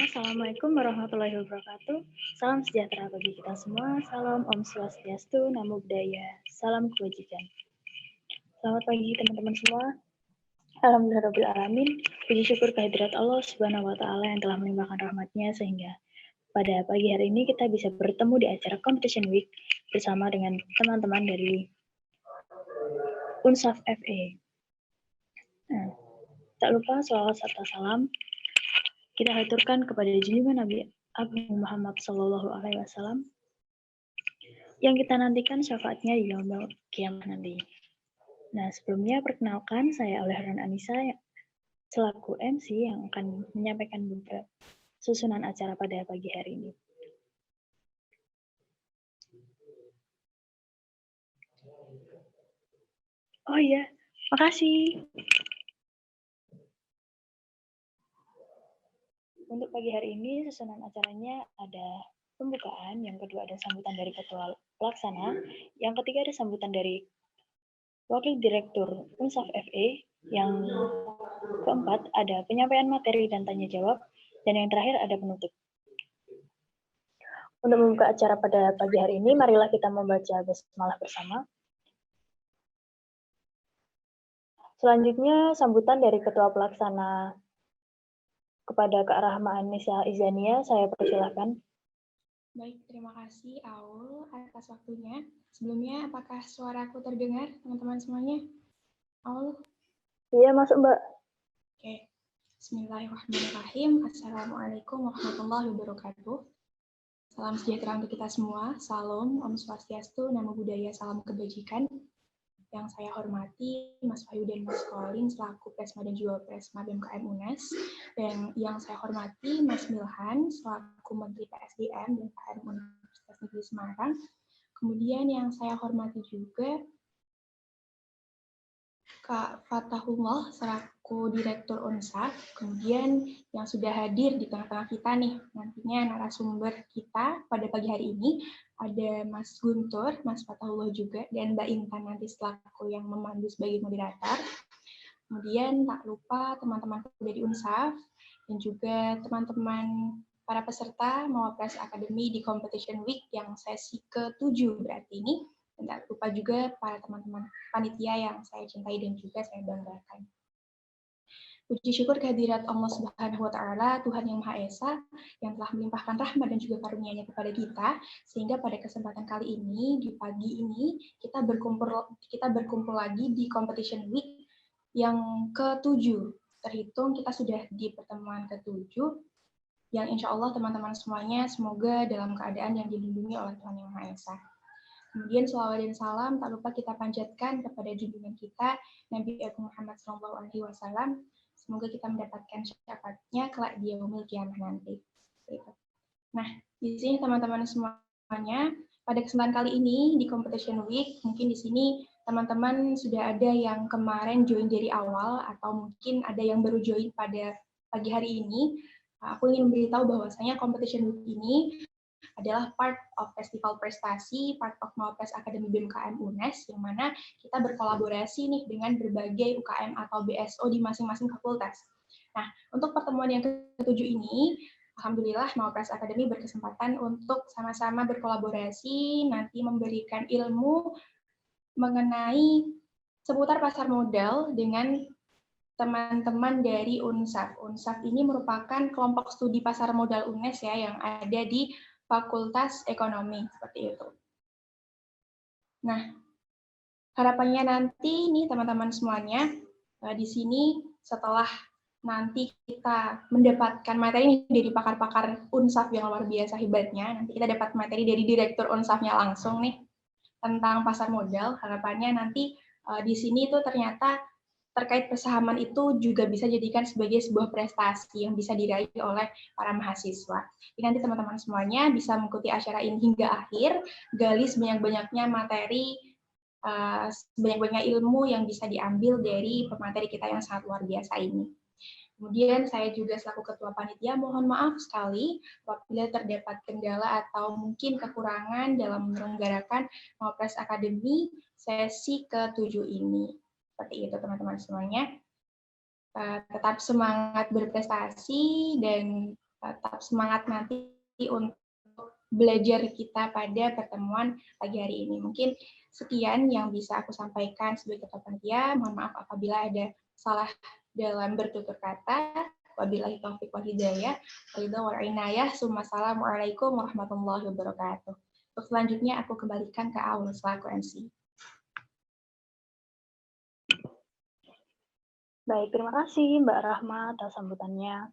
Assalamualaikum warahmatullahi wabarakatuh. Salam sejahtera bagi kita semua. Salam Om Swastiastu, Namo Buddhaya, salam kebajikan. Selamat pagi teman-teman semua. Alhamdulillahirrahmanirrahim. Puji syukur kehadirat Allah Subhanahu wa Ta'ala yang telah melimpahkan rahmatnya sehingga pada pagi hari ini kita bisa bertemu di acara Competition Week bersama dengan teman-teman dari Unsaf FE. Nah, tak lupa sholawat serta salam kita haturkan kepada junjungan Nabi Agung Muhammad Sallallahu Alaihi Wasallam yang kita nantikan syafaatnya di yaumul qiyamah nanti. Nah, sebelumnya perkenalkan saya Aulia Anissa selaku MC yang akan menyampaikan beberapa susunan acara pada pagi hari ini. Oh iya, makasih. Untuk pagi hari ini susunan acaranya ada pembukaan, yang kedua ada sambutan dari Ketua Pelaksana, yang ketiga ada sambutan dari Wakil Direktur Unsaf FE, yang keempat ada penyampaian materi dan tanya jawab, dan yang terakhir ada penutup. Untuk membuka acara pada pagi hari ini, marilah kita membaca basmalah bersama. Selanjutnya sambutan dari Ketua Pelaksana kepada Kak Rahma Anissa Izania, saya persilahkan. Baik, terima kasih Aul atas waktunya. Sebelumnya, apakah suaraku terdengar, teman-teman semuanya? Aul? Iya, masuk Mbak. Oke, Bismillahirrahmanirrahim. Assalamualaikum warahmatullahi wabarakatuh. Salam sejahtera untuk kita semua. Salam, Om Swastiastu, Namo Buddhaya, salam kebajikan. Yang saya hormati Mas Wahyu dan Mas Colin selaku Presma dan juga Presma BMKM UNES, dan yang saya hormati Mas Milhan selaku Menteri PSDM BMKM Universitas Negeri Semarang. Kemudian yang saya hormati juga Kak Fatahullah selaku Direktur Unsaf. Kemudian yang sudah hadir di tengah-tengah kita nih, nantinya narasumber kita pada pagi hari ini ada Mas Guntur, Mas Fatahullah juga, dan Mbak Intan nanti selaku yang memandu sebagai moderator. Kemudian tak lupa teman-teman dari Unsaf dan juga teman-teman para peserta Mawapres Academy di Competition Week yang sesi ke-7 berarti ini. Dan tak lupa juga para teman-teman panitia yang saya cintai dan juga saya banggakan. Puji syukur kehadirat Allah Subhanahu wa Ta'ala, Tuhan yang Maha Esa, yang telah melimpahkan rahmat dan juga karunia-Nya kepada kita, sehingga pada kesempatan kali ini, di pagi ini, kita berkumpul lagi di Competition Week yang ke-7. Terhitung kita sudah di pertemuan ke-7, yang insya Allah teman-teman semuanya semoga dalam keadaan yang dilindungi oleh Tuhan yang Maha Esa. Kemudian selawat dan salam tak lupa kita panjatkan kepada junjungan kita Nabi Muhammad SAW. Semoga kita mendapatkan syafaatnya kelak di yaumul qiyamah nanti. Nah, di sini teman-teman semuanya pada kesempatan kali ini di Competition Week, mungkin di sini teman-teman sudah ada yang kemarin join dari awal atau mungkin ada yang baru join pada pagi hari ini. Aku ingin memberitahu bahwasanya Competition Week ini adalah part of Festival Prestasi, part of Mawapres Academy BMKM UNES, yang mana kita berkolaborasi nih dengan berbagai UKM atau BSO di masing-masing fakultas. Nah, untuk pertemuan yang ke-7 ini, alhamdulillah Mawapres Academy berkesempatan untuk sama-sama berkolaborasi, nanti memberikan ilmu mengenai seputar pasar modal dengan teman-teman dari UNSAF. UNSAF ini merupakan kelompok studi pasar modal UNES ya, yang ada di Fakultas Ekonomi, seperti itu. Nah, harapannya nanti nih teman-teman semuanya, di sini setelah nanti kita mendapatkan materi dari pakar-pakar UNSAF yang luar biasa hebatnya, nanti kita dapat materi dari direktur UNSAF-nya langsung nih, tentang pasar modal. Harapannya nanti di sini tuh ternyata terkait persahaman itu juga bisa dijadikan sebagai sebuah prestasi yang bisa diraih oleh para mahasiswa. Jadi nanti teman-teman semuanya bisa mengikuti acara ini hingga akhir, gali sebanyak-banyaknya materi, sebanyak-banyaknya ilmu yang bisa diambil dari pemateri kita yang sangat luar biasa ini. Kemudian saya juga selaku Ketua Panitia mohon maaf sekali apabila terdapat kendala atau mungkin kekurangan dalam menyelenggarakan Mapres Akademi sesi ke-7 ini. Seperti itu teman-teman semuanya. Tetap semangat berprestasi dan tetap semangat nanti untuk belajar kita pada pertemuan pagi hari ini. Mungkin sekian yang bisa aku sampaikan sebagai Ketua Panitia. Mohon maaf apabila ada salah dalam bertutur kata. Wabillahi taufiq wal hidayah. Wassalamualaikum warahmatullahi wabarakatuh. Untuk selanjutnya aku kembalikan ke Aul selaku MC. Baik, terima kasih Mbak Rahma atas sambutannya.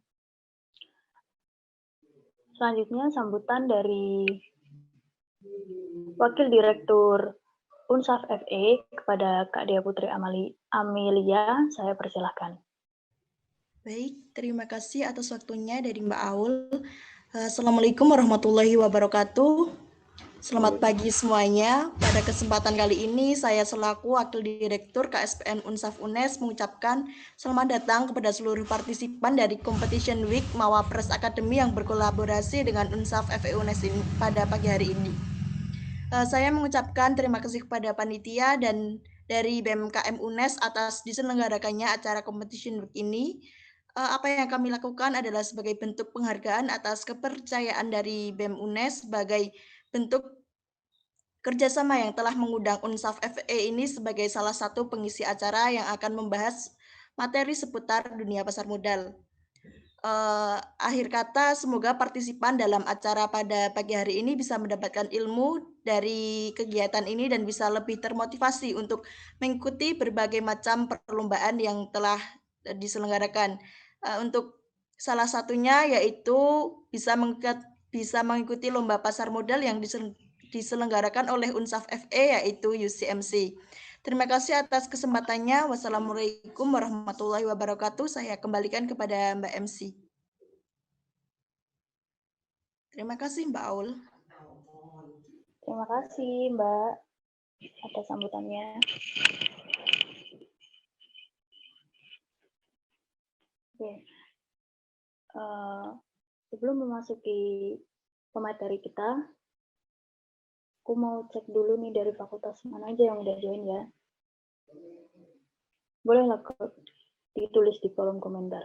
Selanjutnya sambutan dari Wakil Direktur UNSAF FE kepada Kak Dea Putri Amelia, saya persilahkan. Baik, terima kasih atas waktunya dari Mbak Aul. Assalamualaikum warahmatullahi wabarakatuh. Selamat pagi semuanya. Pada kesempatan kali ini, saya selaku Wakil Direktur KSPN UNSAF UNES mengucapkan selamat datang kepada seluruh partisipan dari Competition Week Mawapres Academy yang berkolaborasi dengan UNSAF FE UNES ini pada pagi hari ini. Saya mengucapkan terima kasih kepada panitia dan dari BMKM UNES atas diselenggarakannya acara Competition Week ini. Apa yang kami lakukan adalah sebagai bentuk penghargaan atas kepercayaan dari BEM UNES sebagai bentuk kerjasama yang telah mengundang UNSAF FE ini sebagai salah satu pengisi acara yang akan membahas materi seputar dunia pasar modal. Akhir kata, semoga partisipan dalam acara pada pagi hari ini bisa mendapatkan ilmu dari kegiatan ini dan bisa lebih termotivasi untuk mengikuti berbagai macam perlombaan yang telah diselenggarakan. Untuk salah satunya yaitu bisa mengikuti lomba pasar modal yang diselenggarakan oleh UNSAF FE yaitu UCMC. Terima kasih atas kesempatannya. Wassalamualaikum warahmatullahi wabarakatuh. Saya kembalikan kepada Mbak MC. Terima kasih Mbak Aul. Terima kasih Mbak atas sambutannya. Oke. Sebelum memasuki pemateri kita, aku mau cek dulu nih dari fakultas mana aja yang udah join ya. Bolehlah ditulis di kolom komentar.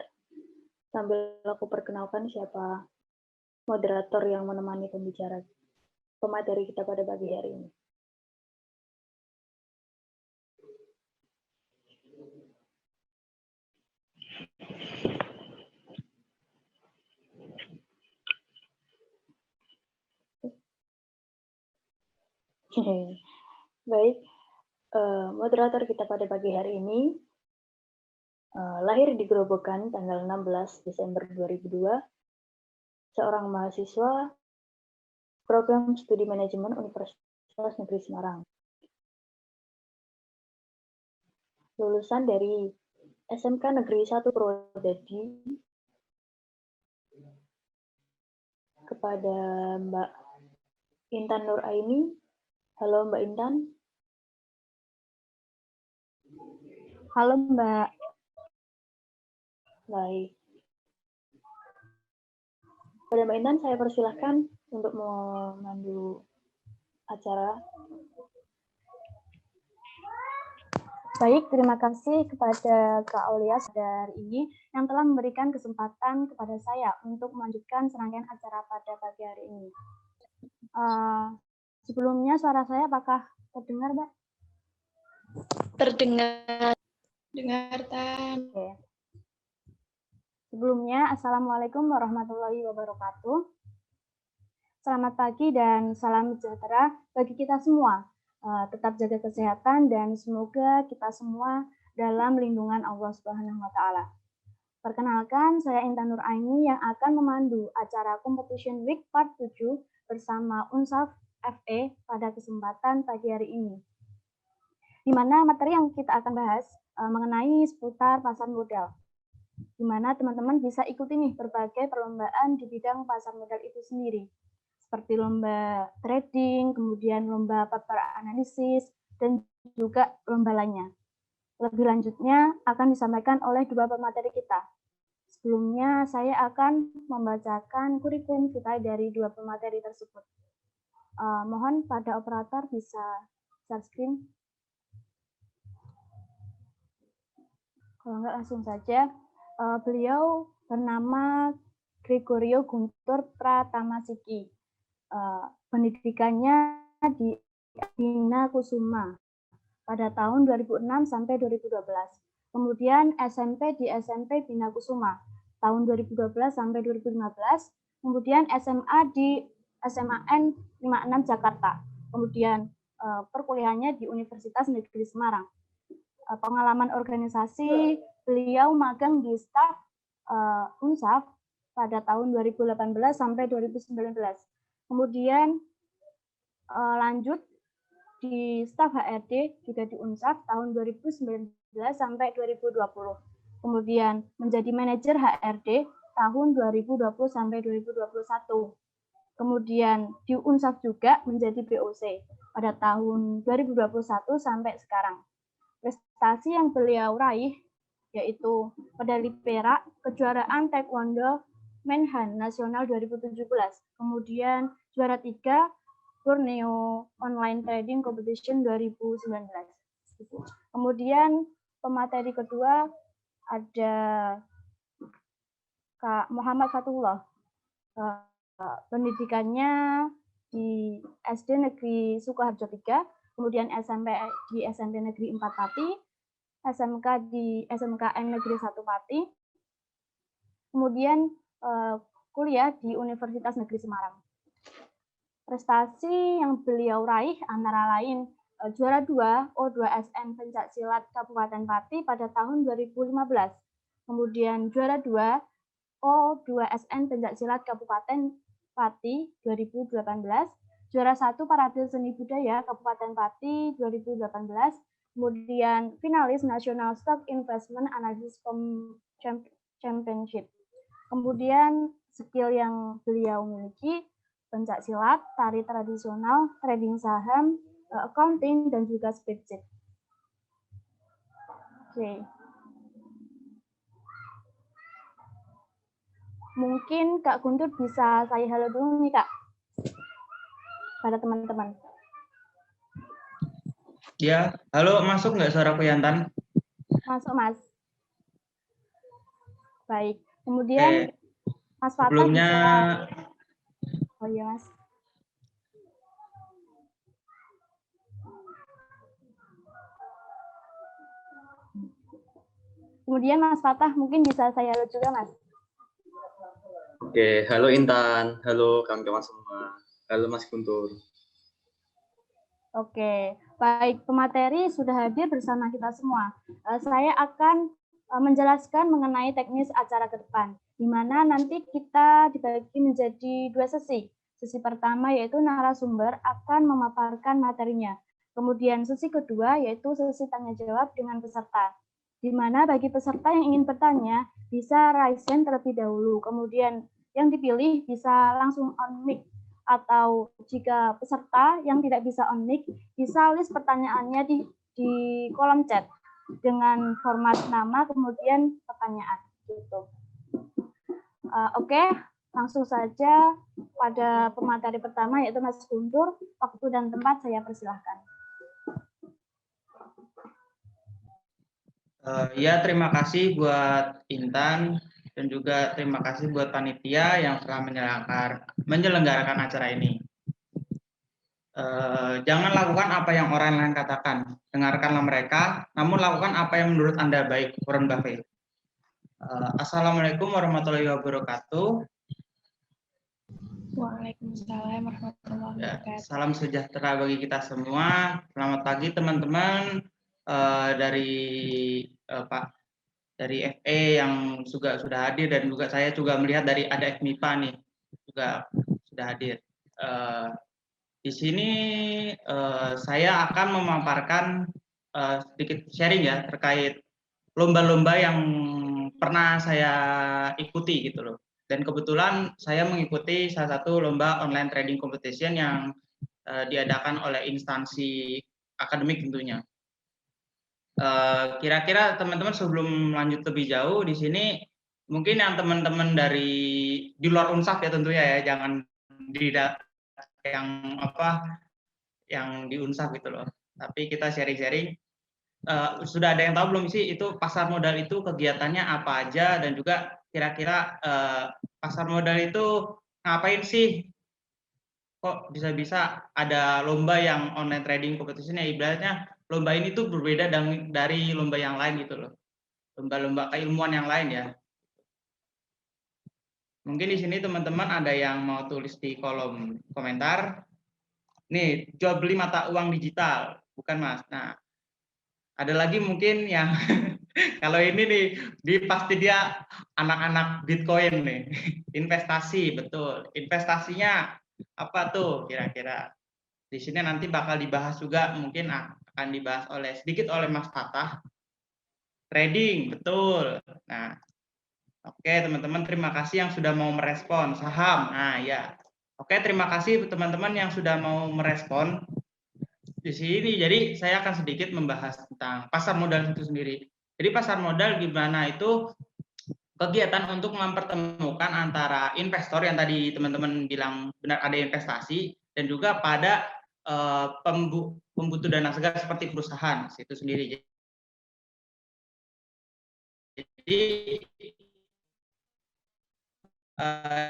Sambil aku perkenalkan siapa moderator yang menemani pembicara pemateri kita pada pagi hari ini. Baik, moderator kita pada pagi hari ini lahir di Grobogan tanggal 16 Desember 2002, seorang mahasiswa Program Studi Manajemen Universitas Negeri Semarang. Lulusan dari SMK Negeri 1 Purwodadi. Kepada Mbak Intan Nur Aini. Halo Mbak Intan. Halo Mbak. Baik. Pada Mbak Intan saya persilahkan untuk memandu acara. Baik, terima kasih kepada Kak Aulia hari ini yang telah memberikan kesempatan kepada saya untuk melanjutkan serangkaian acara pada pagi hari ini. Sebelumnya suara saya apakah terdengar, Mbak? Terdengar. Dengar, Tan. Oke. Sebelumnya, Assalamualaikum warahmatullahi wabarakatuh. Selamat pagi dan salam sejahtera bagi kita semua. Tetap jaga kesehatan dan semoga kita semua dalam lindungan Allah Subhanahu wa Ta'ala. Perkenalkan, saya Intan Nuraini yang akan memandu acara Competition Week Part 7 bersama UNSAF FE pada kesempatan pagi hari ini. Di mana materi yang kita akan bahas mengenai seputar pasar modal. Di mana teman-teman bisa ikuti nih berbagai perlombaan di bidang pasar modal itu sendiri. Seperti lomba trading, kemudian lomba paper analisis, dan juga lomba lainnya. Lebih lanjutnya akan disampaikan oleh dua pemateri kita. Sebelumnya saya akan membacakan kurikulum kita dari dua pemateri tersebut. Mohon pada operator bisa share screen. Kalau enggak langsung saja. Beliau bernama Gregorio Guntur Pratamasiki. Pendidikannya di Bina Kusuma pada tahun 2006 sampai 2012. Kemudian SMP di SMP Bina Kusuma tahun 2012 sampai 2015. Kemudian SMA di SMAN 56 Jakarta. Kemudian perkuliahannya di Universitas Negeri Semarang. Pengalaman organisasi, beliau magang di staf UNSAF pada tahun 2018 sampai 2019. Kemudian lanjut di staf HRD juga di UNSAF tahun 2019 sampai 2020. Kemudian menjadi manajer HRD tahun 2020 sampai 2021. Kemudian di UNSAF juga menjadi BOC pada tahun 2021 sampai sekarang. Prestasi yang beliau raih yaitu medali perak kejuaraan Taekwondo Menhan Nasional 2017, kemudian juara 3 Borneo Online Trading Competition 2019. Kemudian pemateri kedua ada Kak Muhammad Fatullah. Pendidikannya di SD Negeri Sukoharjo 3, kemudian SMP di SMP Negeri 4 Pati, SMK di SMKN Negeri 1 Pati, kemudian kuliah di Universitas Negeri Semarang. Prestasi yang beliau raih antara lain juara 2 O2SN Pencak Silat Kabupaten Pati pada tahun 2015, kemudian juara 2 O2SN Pencak Silat Kabupaten Pati 2018, juara 1 Parade Seni Budaya Kabupaten Pati 2018, kemudian finalis National Stock Investment Analysis Championship. Kemudian skill yang beliau miliki pencak silat, tari tradisional, trading saham, accounting, dan juga spreadsheet. Oke. Mungkin Kak Guntur bisa saya halo dulu nih Kak, pada teman-teman. Ya, halo, masuk nggak suaraku Yantan? Masuk Mas. Baik, kemudian Mas Fatah sebelumnya bisa... Oh iya Mas. Kemudian Mas Fatah mungkin bisa saya halo juga Mas. Oke, halo Intan, halo kawan-kawan semua, halo Mas Guntur. Oke, baik, pemateri sudah hadir bersama kita semua. Saya akan menjelaskan mengenai teknis acara ke depan, di mana nanti kita dibagi menjadi dua sesi. Sesi pertama yaitu narasumber akan memaparkan materinya. Kemudian sesi kedua yaitu sesi tanya jawab dengan peserta, di mana bagi peserta yang ingin bertanya bisa raise hand terlebih dahulu, kemudian yang dipilih bisa langsung on mic, atau jika peserta yang tidak bisa on mic bisa list pertanyaannya di kolom chat dengan format nama kemudian pertanyaan gitu. Oke, langsung saja pada pemateri pertama yaitu Mas Guntur. Waktu dan tempat saya persilahkan. Ya, terima kasih buat Intan dan juga terima kasih buat panitia yang telah menyelenggarakan acara ini. Jangan lakukan apa yang orang lain katakan. Dengarkanlah mereka, namun lakukan apa yang menurut Anda baik. Warren Buffett. Assalamualaikum warahmatullahi wabarakatuh. Waalaikumsalam warahmatullahi wabarakatuh. Salam sejahtera bagi kita semua. Selamat pagi teman-teman dari FE yang juga sudah hadir, dan juga saya juga melihat dari ada FMIPA nih juga sudah hadir. Di sini saya akan memaparkan sedikit sharing ya terkait lomba-lomba yang pernah saya ikuti gitu loh. Dan kebetulan saya mengikuti salah satu lomba online trading competition yang diadakan oleh instansi akademik tentunya. Kira-kira teman-teman sebelum lanjut lebih jauh di sini, mungkin yang teman-teman dari di luar Unsaf ya tentunya ya, jangan di yang di Unsaf gitu loh. Tapi kita sharing-sharing. Sudah ada yang tahu belum sih itu pasar modal itu kegiatannya apa aja, dan juga kira-kira pasar modal itu ngapain sih? Kok bisa-bisa ada lomba yang online trading competition ya, ibaratnya lomba ini tuh berbeda dari lomba yang lain gitu loh. Lomba-lomba keilmuan yang lain ya. Mungkin di sini teman-teman ada yang mau tulis di kolom komentar. Nih, jual beli mata uang digital, bukan Mas. Nah, ada lagi mungkin yang kalau ini nih, pasti dia anak-anak Bitcoin nih. Investasi, betul. Investasinya apa tuh kira-kira? Di sini nanti bakal dibahas juga, mungkin akan dibahas sedikit oleh Mas Fatah. Trading, betul. Nah, oke teman-teman, terima kasih yang sudah mau merespon. Saham, nah ya. Oke, terima kasih teman-teman yang sudah mau merespon di sini. Jadi saya akan sedikit membahas tentang pasar modal itu sendiri. Jadi pasar modal gimana itu kegiatan untuk mempertemukan antara investor yang tadi teman-teman bilang benar ada investasi, dan juga pada pembutuh dana segar seperti perusahaan itu sendiri. Jadi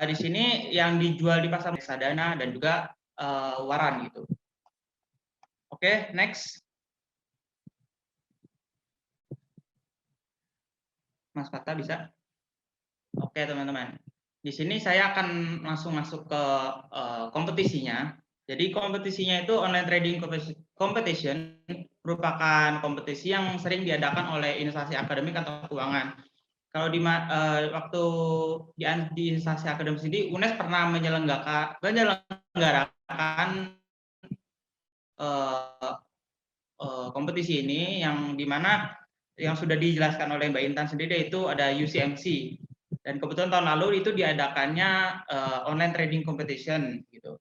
di sini yang dijual di pasar reksadana dan juga waran gitu. Oke, next. Mas Fatah bisa? Oke, teman-teman. Di sini saya akan langsung masuk ke kompetisinya. Jadi kompetisinya itu online trading competition merupakan kompetisi yang sering diadakan oleh instansi akademik atau keuangan. Kalau waktu di instansi akademik sendiri, UNES pernah menyelenggarakan kompetisi ini, yang dimana yang sudah dijelaskan oleh Mbak Intan sendiri itu ada UCMC, dan kebetulan tahun lalu itu diadakannya online trading competition gitu,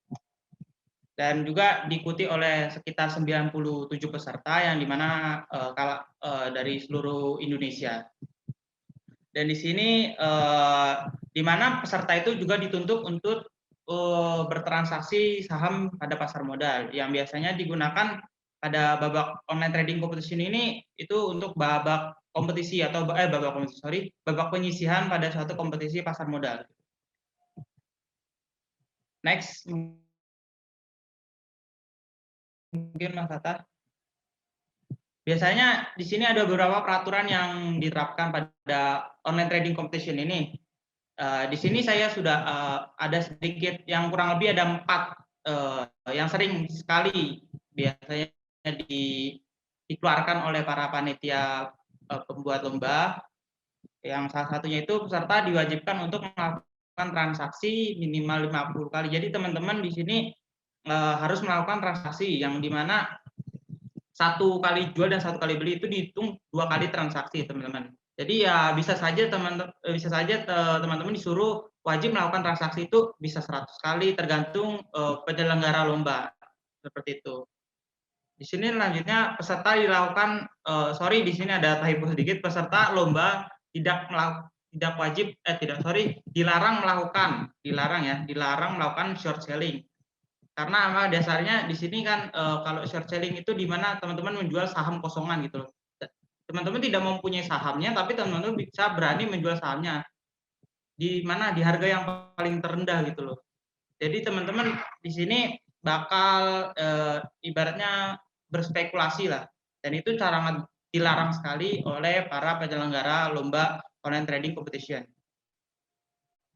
dan juga diikuti oleh sekitar 97 peserta yang dimana dari seluruh Indonesia. Dan di sini dimana peserta itu juga dituntut untuk bertransaksi saham pada pasar modal, yang biasanya digunakan pada babak online trading competition ini itu untuk babak kompetisi atau babak penyisihan pada suatu kompetisi pasar modal. Next, mungkin Mas Tata. Biasanya di sini ada beberapa peraturan yang diterapkan pada online trading competition ini. Di sini saya sudah ada sedikit, yang kurang lebih ada 4 yang sering sekali biasanya dikeluarkan oleh para panitia pembuat lomba. Yang salah satunya itu peserta diwajibkan untuk melakukan transaksi minimal 50 kali. Jadi teman-teman di sini harus melakukan transaksi yang dimana 1 kali jual dan 1 kali beli itu dihitung 2 kali transaksi, teman-teman. Jadi ya bisa saja teman-teman disuruh wajib melakukan transaksi itu bisa 100 kali, tergantung penyelenggara lomba, seperti itu. Di sini selanjutnya peserta di sini ada typo sedikit, peserta lomba dilarang melakukan short selling. Karena dasarnya di sini kan kalau short selling itu di mana teman-teman menjual saham kosongan gitu loh. Teman-teman tidak mempunyai sahamnya, tapi teman-teman bisa berani menjual sahamnya di mana di harga yang paling terendah gitu loh. Jadi teman-teman di sini bakal ibaratnya berspekulasi lah, dan itu sangat dilarang sekali oleh para penyelenggara lomba online trading competition.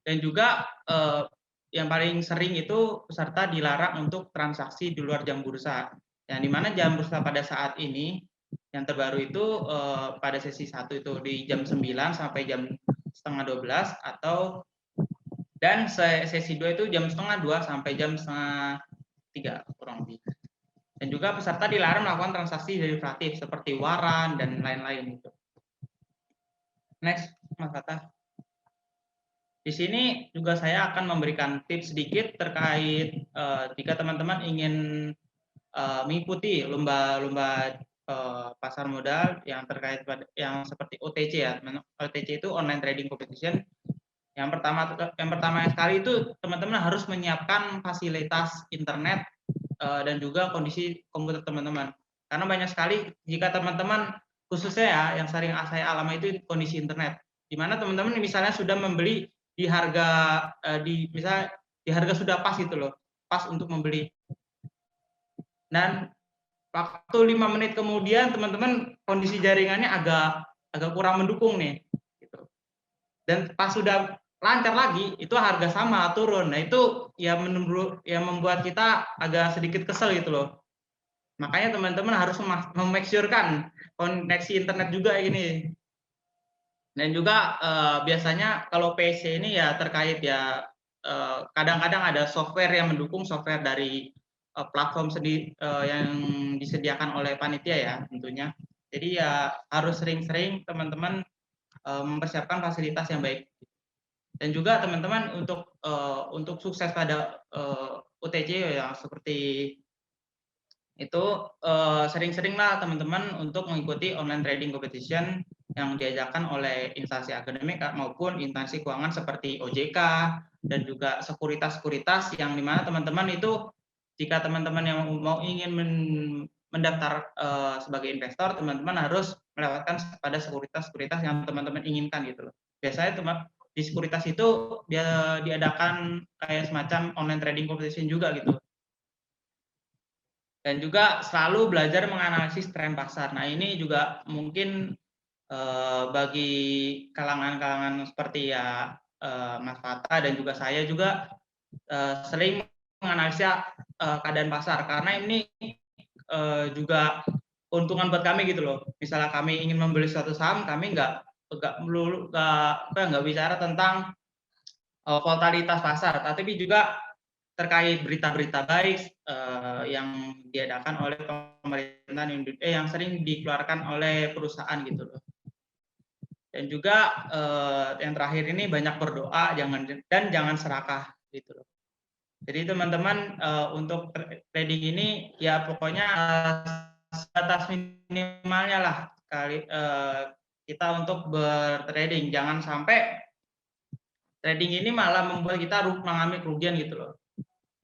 Dan juga yang paling sering itu peserta dilarang untuk transaksi di luar jam bursa, yang dimana jam bursa pada saat ini yang terbaru itu pada sesi 1 itu di jam 9 sampai jam setengah 12, atau dan sesi 2 itu jam setengah 2 sampai jam setengah 3 kurang lebih. Dan juga peserta dilarang melakukan transaksi derivatif seperti waran dan lain-lain itu. Next, Mas Fatah. Di sini juga saya akan memberikan tips sedikit terkait jika teman-teman ingin mengikuti lomba-lomba pasar modal yang terkait yang seperti OTC ya. OTC itu online trading competition. Yang pertama sekali itu teman-teman harus menyiapkan fasilitas internet dan juga kondisi komputer teman-teman. Karena banyak sekali jika teman-teman, khususnya ya yang sering saya alami itu kondisi internet, di mana teman-teman misalnya sudah membeli di harga misalnya di harga sudah pas gitu loh, pas untuk membeli. Dan waktu 5 menit kemudian teman-teman kondisi jaringannya agak kurang mendukung nih gitu. Dan pas sudah lancar lagi itu harga sama turun. Nah, itu ya membuat kita agak sedikit kesel gitu loh. Makanya teman-teman harus memake sure-kan koneksi internet juga ini. Dan juga biasanya kalau PC ini ya terkait ya kadang-kadang ada software yang mendukung, software dari platform yang disediakan oleh panitia ya tentunya. Jadi ya harus sering-sering teman-teman mempersiapkan fasilitas yang baik. Dan juga teman-teman untuk sukses pada UTC ya seperti itu sering-seringlah teman-teman untuk mengikuti online trading competition yang diajarkan oleh instansi akademik maupun instansi keuangan seperti OJK dan juga sekuritas-sekuritas yang dimana teman-teman itu jika teman-teman yang ingin mendaftar sebagai investor, teman-teman harus melewatkan pada sekuritas-sekuritas yang teman-teman inginkan gitu loh. Biasanya di sekuritas itu dia diadakan kayak semacam online trading competition juga gitu. Dan juga selalu belajar menganalisis tren pasar. Nah, ini juga mungkin bagi kalangan-kalangan seperti ya Mas Fatah dan juga saya juga sering menganalisa keadaan pasar, karena ini juga keuntungan buat kami gitu loh. Misalnya kami ingin membeli suatu saham, kami nggak bicara tentang volatilitas pasar, tapi juga terkait berita-berita baik yang diadakan oleh pemerintahan yang sering dikeluarkan oleh perusahaan gitu loh. Dan juga yang terakhir ini banyak berdoa, jangan serakah gitu loh. Jadi teman-teman untuk trading ini ya pokoknya batas minimalnya lah kita untuk bertrading, jangan sampai trading ini malah membuat kita mengalami kerugian gitu loh.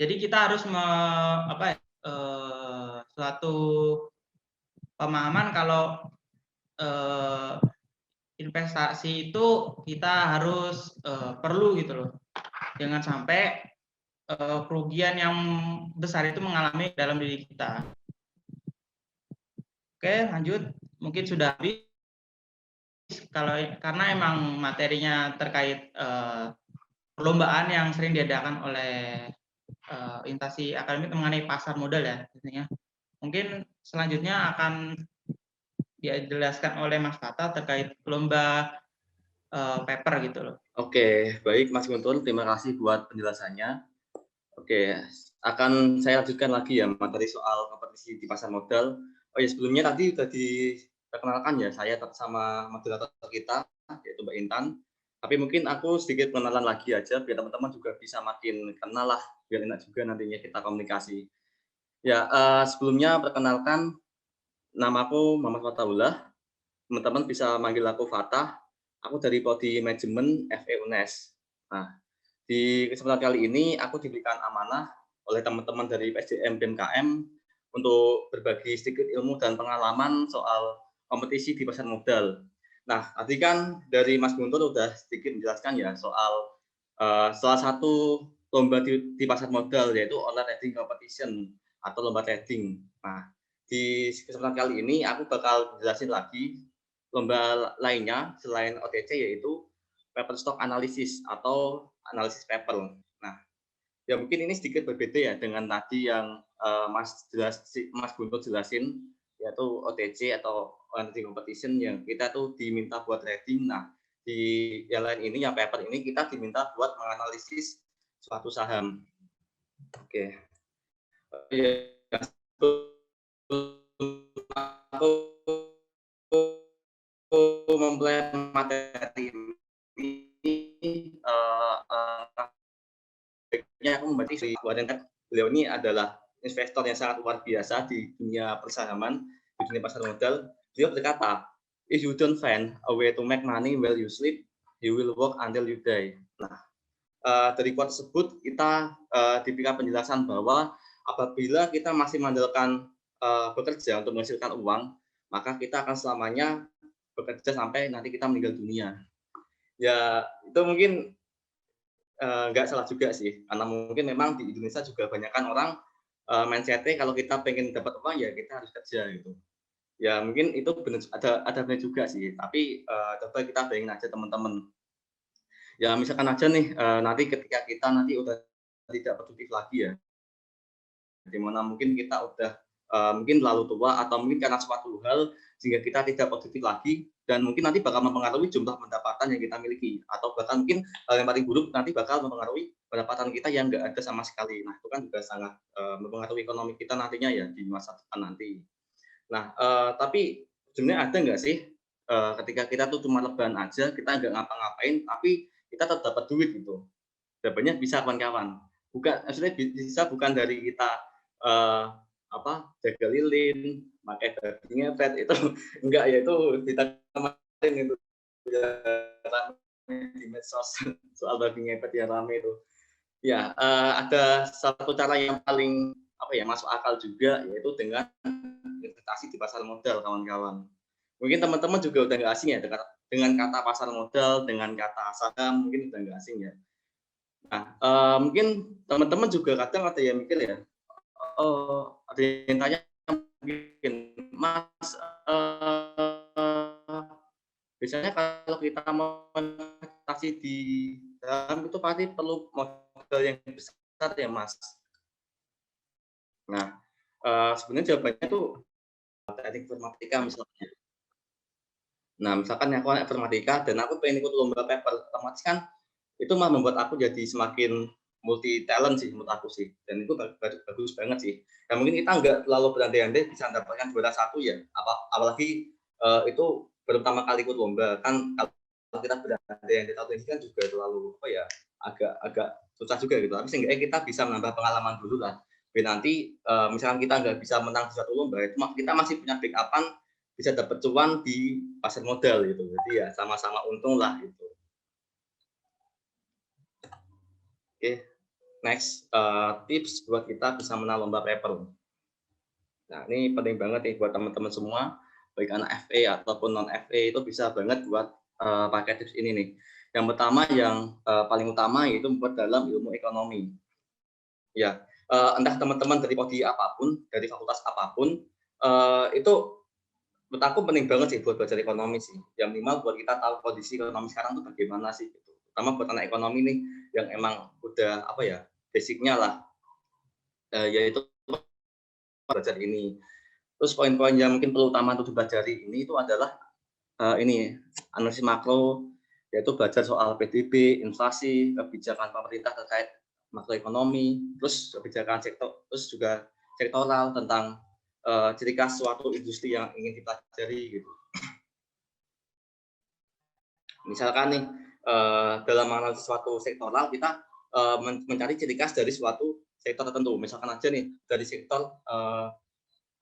Jadi kita harus suatu pemahaman kalau investasi itu kita harus perlu gitu loh. Jangan sampai kerugian yang besar itu mengalami dalam diri kita. Oke, lanjut. Mungkin sudah habis. Karena emang materinya terkait perlombaan yang sering diadakan oleh instansi akademik mengenai pasar modal ya, biasanya. Mungkin selanjutnya akan dijelaskan oleh Mas Tata terkait lomba paper gitu loh. Oke, baik Mas Guntur, terima kasih buat penjelasannya. Oke, akan saya lanjutkan lagi ya materi soal kompetisi di pasar modal. Oh ya, sebelumnya tadi sudah diperkenalkan ya, saya sama moderator kita, yaitu Mbak Intan. Tapi mungkin aku sedikit pengenalan lagi aja, biar teman-teman juga bisa makin kenal lah, biar enak juga nantinya kita komunikasi. Ya, sebelumnya perkenalkan, namaku Muhammad Fatahullah. Teman-teman bisa manggil aku Fatah. Aku dari Prodi Manajemen FE UNES. Nah, di kesempatan kali ini aku diberikan amanah oleh teman-teman dari PSDM BMKM untuk berbagi sedikit ilmu dan pengalaman soal kompetisi di pasar modal. Nah, tadi kan dari Mas Guntur udah sedikit menjelaskan ya soal salah satu lomba di pasar modal, yaitu online trading competition atau lomba trading. Nah, di kesempatan kali ini aku bakal jelasin lagi lomba lainnya selain OTC, yaitu paper stock analysis atau analisis paper. Nah, ya mungkin ini sedikit berbeda ya dengan tadi yang Mas Guntur jelasin, yaitu OTC atau online trading competition yang kita tuh diminta buat trading. Nah, di yang lain ini, yang paper ini kita diminta buat menganalisis suatu saham. Oke. Aku mempelai materi ini, aku membaca beliau ini adalah investor yang sangat luar biasa di dunia persahaman, di dunia pasar modal. Beliau berkata, if you don't find a way to make money while you sleep, you will work until you die. Nah, dari quote tersebut kita diberikan penjelasan bahwa apabila kita masih mengandalkan bekerja untuk menghasilkan uang, maka kita akan selamanya bekerja sampai nanti kita meninggal dunia. Ya, itu mungkin nggak salah juga sih, karena mungkin memang di Indonesia juga banyakkan orang mindset-nya kalau kita pengen dapat uang ya kita harus kerja gitu. Ya mungkin itu benar, ada benar juga sih, tapi coba kita bayangin aja teman-teman. Ya misalkan aja nih nanti ketika kita nanti udah tidak produktif lagi ya, dimana mungkin kita udah mungkin terlalu tua atau mungkin karena suatu hal sehingga kita tidak produktif lagi, dan mungkin nanti bakal mempengaruhi jumlah pendapatan yang kita miliki, atau bahkan mungkin hal yang paling buruk nanti bakal mempengaruhi pendapatan kita yang nggak ada sama sekali. Nah itu kan juga sangat mempengaruhi ekonomi kita nantinya ya di masa depan nanti. Nah tapi sebenarnya ada nggak sih ketika kita tuh cuma rebahan aja, kita nggak ngapa-ngapain tapi kita tetap dapat duit gitu. Dapatnya bisa kawan-kawan. Bukan, maksudnya bisa bukan dari kita jaga lilin, pakai babi ngepet, itu enggak ya, itu kita kemarin itu ya, di medsos soal babi ngepet yang rame itu. Ya ada satu cara yang paling masuk akal juga, yaitu dengan investasi di pasar modal, kawan-kawan. Mungkin teman-teman juga udah nggak asing ya dengan kata pasar modal, dengan kata saham, mungkin udah nggak asing ya. Nah, mungkin teman-teman juga kadang ada yang mikir ya, ada yang tanya mungkin, Mas, biasanya kalau kita mau investasi di saham itu pasti perlu modal yang besar ya, Mas? Nah, sebenarnya jawabannya tuh teknik informatika misalnya. Nah, misalkan aku anak informatika dan aku pengen ikut lomba paper, otomatis kan itu malah membuat aku jadi semakin multi talent sih menurut aku sih, dan itu bagus banget sih. Dan mungkin kita nggak terlalu berandai-andai bisa mendapatkan juara satu ya, apalagi itu baru pertama kali ikut lomba kan. Kalau kita berandai-andai tahun ini kan juga terlalu agak susah juga gitu. Tapi sehingga kita bisa menambah pengalaman dulu lah. Biar nanti misalkan kita nggak bisa menang di suatu lomba, itu kita masih punya backup-an, bisa dapat cuan di pasar modal gitu. Jadi ya sama-sama untung lah gitu. Oke, next tips buat kita bisa menang lomba paper. Nah ini penting banget nih buat teman-teman semua, baik anak FE ataupun non FE, itu bisa banget buat pakai tips ini nih. Yang pertama, yang paling utama yaitu memperdalam ilmu ekonomi. Ya, entah teman-teman dari prodi apapun, dari fakultas apapun, itu menurut aku penting banget sih buat belajar ekonomi sih. Yang minimal buat kita tahu kondisi ekonomi sekarang tuh bagaimana sih gitu. Terutama buat anak ekonomi nih yang emang udah basicnya lah, yaitu belajar ini. Terus poin-poin yang mungkin perlu utama untuk dipelajari ini itu adalah ini analisis makro, yaitu belajar soal PDB, inflasi, kebijakan pemerintah terkait makroekonomi, terus kebijakan sektor, terus juga sektoral tentang ciri khas suatu industri yang ingin dipelajari gitu. Misalkan nih dalam menganalisis suatu sektoral, kita mencari ciri khas dari suatu sektor tertentu. Misalkan aja nih dari sektor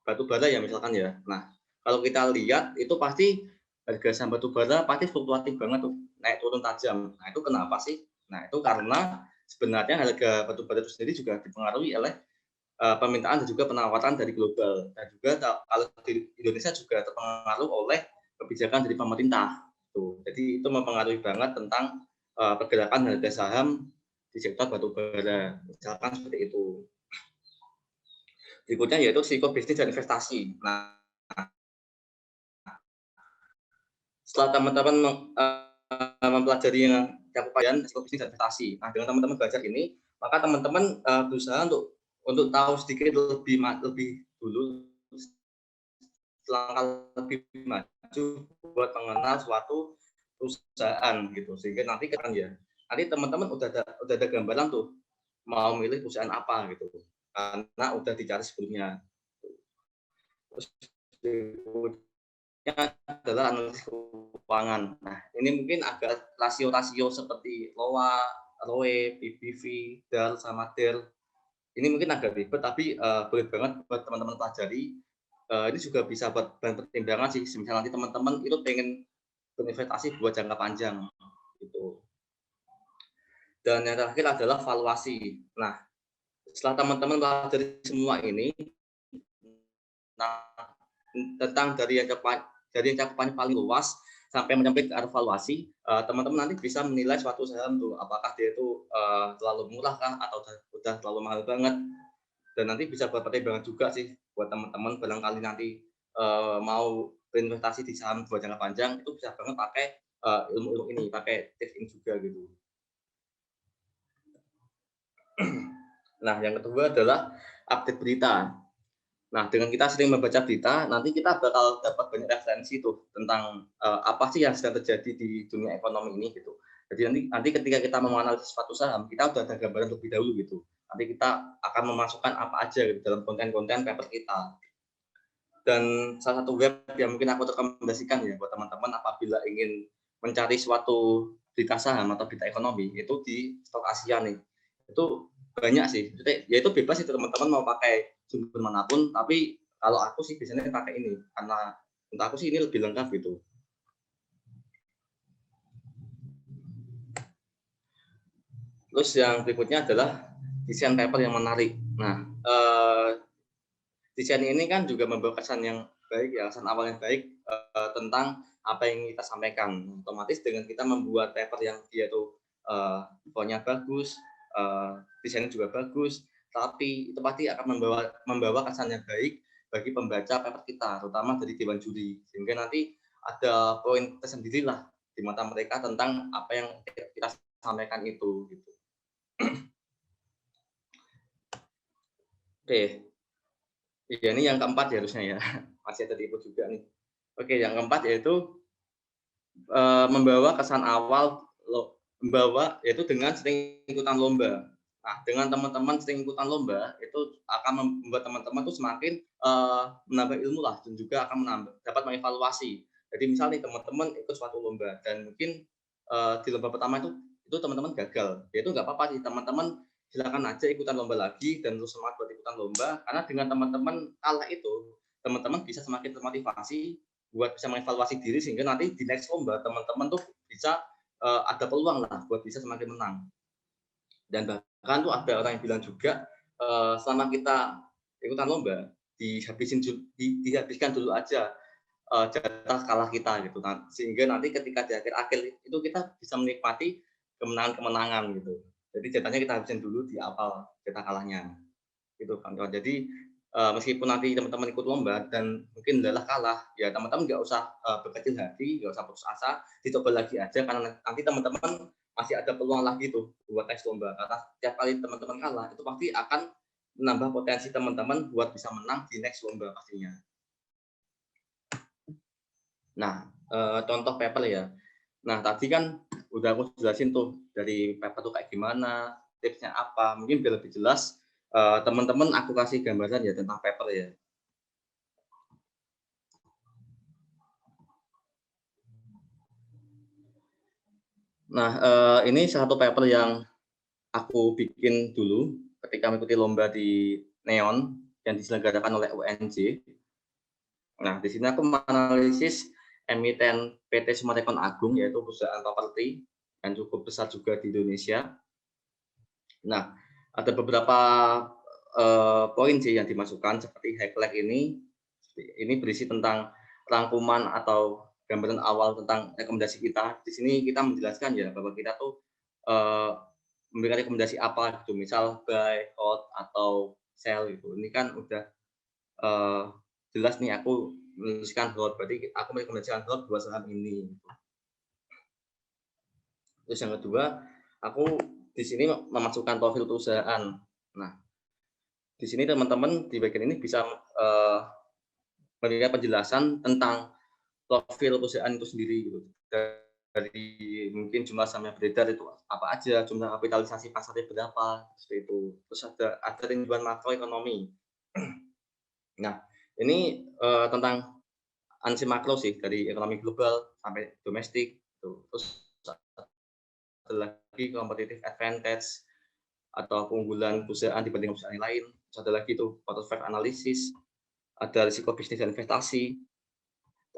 batu bara ya misalkan ya. Nah kalau kita lihat itu pasti harga saham batu bara pasti fluktuatif banget tuh, naik turun tajam. Nah itu kenapa sih? Nah itu karena sebenarnya harga batu bara itu sendiri juga dipengaruhi oleh permintaan dan juga penawaran dari global, dan juga kalau di Indonesia juga terpengaruh oleh kebijakan dari pemerintah. Tuh. Jadi itu mempengaruhi banget tentang pergerakan harga saham di sektor batu bara, misalkan seperti itu. Berikutnya yaitu risiko bisnis dan investasi. Nah, setelah teman-teman mempelajari cakupan risiko bisnis dan investasi, nah dengan teman-teman belajar ini, maka teman-teman berusaha untuk tahu sedikit lebih dulu, langkah lebih maju buat mengenal suatu perusahaan gitu, sehingga nanti kan ya nanti teman-teman udah ada gambaran tuh mau milih perusahaan apa gitu, karena udah dicari sebelumnya. Terus berikutnya adalah analisis keuangan. Nah, ini mungkin agak rasio-rasio seperti LOA, ROE, PBV, DAR, sama DER. Ini mungkin agak ribet, tapi boleh banget buat teman-teman pelajari. Ini juga bisa buat bahan pertimbangan sih, misalnya nanti teman-teman itu pengen berinvestasi buat jangka panjang gitu. Dan yang terakhir adalah valuasi. Nah, setelah teman-teman pelajari semua ini, nah tentang dari yang cakupannya paling luas sampai menyampai ke arah valuasi, teman-teman nanti bisa menilai suatu saham tuh apakah dia itu terlalu murah kah atau udah terlalu mahal banget. Dan nanti bisa buat pertimbangan juga sih buat teman-teman barangkali nanti mau berinvestasi di saham buat jangka panjang, itu bisa banget pakai ilmu-ilmu ini, pakai tips ini juga gitu. Nah, yang kedua adalah update berita. Nah, dengan kita sering membaca berita, nanti kita bakal dapat banyak referensi tuh tentang apa sih yang sedang terjadi di dunia ekonomi ini gitu. Jadi nanti ketika kita menganalisis suatu saham, kita udah ada gambaran lebih dahulu gitu. Nanti kita akan memasukkan apa aja gitu dalam konten-konten paper kita. Dan salah satu web yang mungkin aku rekomendasikan ya buat teman-teman apabila ingin mencari suatu berita saham atau berita ekonomi, itu di Stok Asia nih. Itu banyak sih, ya itu bebas itu teman-teman mau pakai sumber manapun, tapi kalau aku sih biasanya pakai ini karena untuk aku sih ini lebih lengkap gitu. Terus yang berikutnya adalah desain paper yang menarik. Nah, desain ini kan juga membawa kesan yang baik ya, kesan awal yang baik tentang apa yang kita sampaikan. Otomatis dengan kita membuat paper yang dia tuh fontnya bagus, desainnya juga bagus, tapi itu pasti akan membawa kesan yang baik bagi pembaca paper kita, terutama dari dewan juri, sehingga nanti ada poin tersendiri lah di mata mereka tentang apa yang kita sampaikan itu gitu. Oke, ya ini yang keempat ya harusnya ya, masih ada tipe juga nih. Oke, yang keempat yaitu membawa kesan awal, yaitu dengan sering ikutan lomba. Nah, dengan teman-teman sering ikutan lomba, itu akan membuat teman-teman tuh semakin menambah ilmu lah, dan juga akan dapat mengevaluasi. Jadi misalnya teman-teman ikut suatu lomba, dan mungkin di lomba pertama itu teman-teman gagal. Ya itu nggak apa-apa sih, teman-teman silakan aja ikutan lomba lagi, dan terus semangat buat ikutan lomba, karena dengan teman-teman kalah itu, teman-teman bisa semakin termotivasi buat bisa mengevaluasi diri, sehingga nanti di next lomba, teman-teman tuh bisa ada peluang lah buat bisa semakin menang. Dan bahkan tuh ada orang yang bilang juga selama kita ikutan lomba dihabiskan dulu aja jatah kalah kita gitu, sehingga nanti ketika di akhir itu kita bisa menikmati kemenangan gitu. Jadi jatahnya kita habisin dulu di awal jatah kalahnya gitu kan. Jadi meskipun nanti teman-teman ikut lomba dan mungkin lelah kalah, ya teman-teman nggak usah berkecil hati, nggak usah putus asa, dicoba lagi aja, karena nanti teman-teman masih ada peluang lagi tuh buat next lomba. Karena setiap kali teman-teman kalah, itu pasti akan menambah potensi teman-teman buat bisa menang di next lomba pastinya. Nah, contoh paper ya. Nah, tadi kan udah aku jelasin tuh dari paper tuh kayak gimana, tipsnya apa. Mungkin biar lebih jelas, teman-teman aku kasih gambaran ya tentang paper ya. Nah, ini satu paper yang aku bikin dulu ketika mengikuti lomba di Neon yang diselenggarakan oleh UNJ. Nah, di sini aku menganalisis emiten PT Summarecon Agung, yaitu perusahaan properti yang cukup besar juga di Indonesia. Nah, ada beberapa poin sih yang dimasukkan, seperti highlight ini berisi tentang rangkuman atau gambaran awal tentang rekomendasi kita. Di sini kita menjelaskan ya bahwa kita tuh memberikan rekomendasi apa gitu, misal buy, hold, atau sell gitu. Ini kan udah jelas nih aku menuliskan hold, berarti aku merekomendasikan hold buat saham ini. Gitu. Terus yang kedua, aku di sini memasukkan profil perusahaan. Nah, di sini teman-teman di bagian ini bisa memberikan penjelasan tentang profil perusahaan itu sendiri gitu. Dari mungkin jumlah saham yang beredar itu apa aja, jumlah kapitalisasi pasarnya berapa, seperti itu. Terus ada tinjauan makroekonomi. Nah, ini tentang analisis makro sih, dari ekonomi global sampai domestik. Gitu. Terus ada lagi competitive advantage atau keunggulan perusahaan dibanding perusahaan yang lain. Terus ada lagi itu portfolio analysis, ada risiko bisnis dan investasi,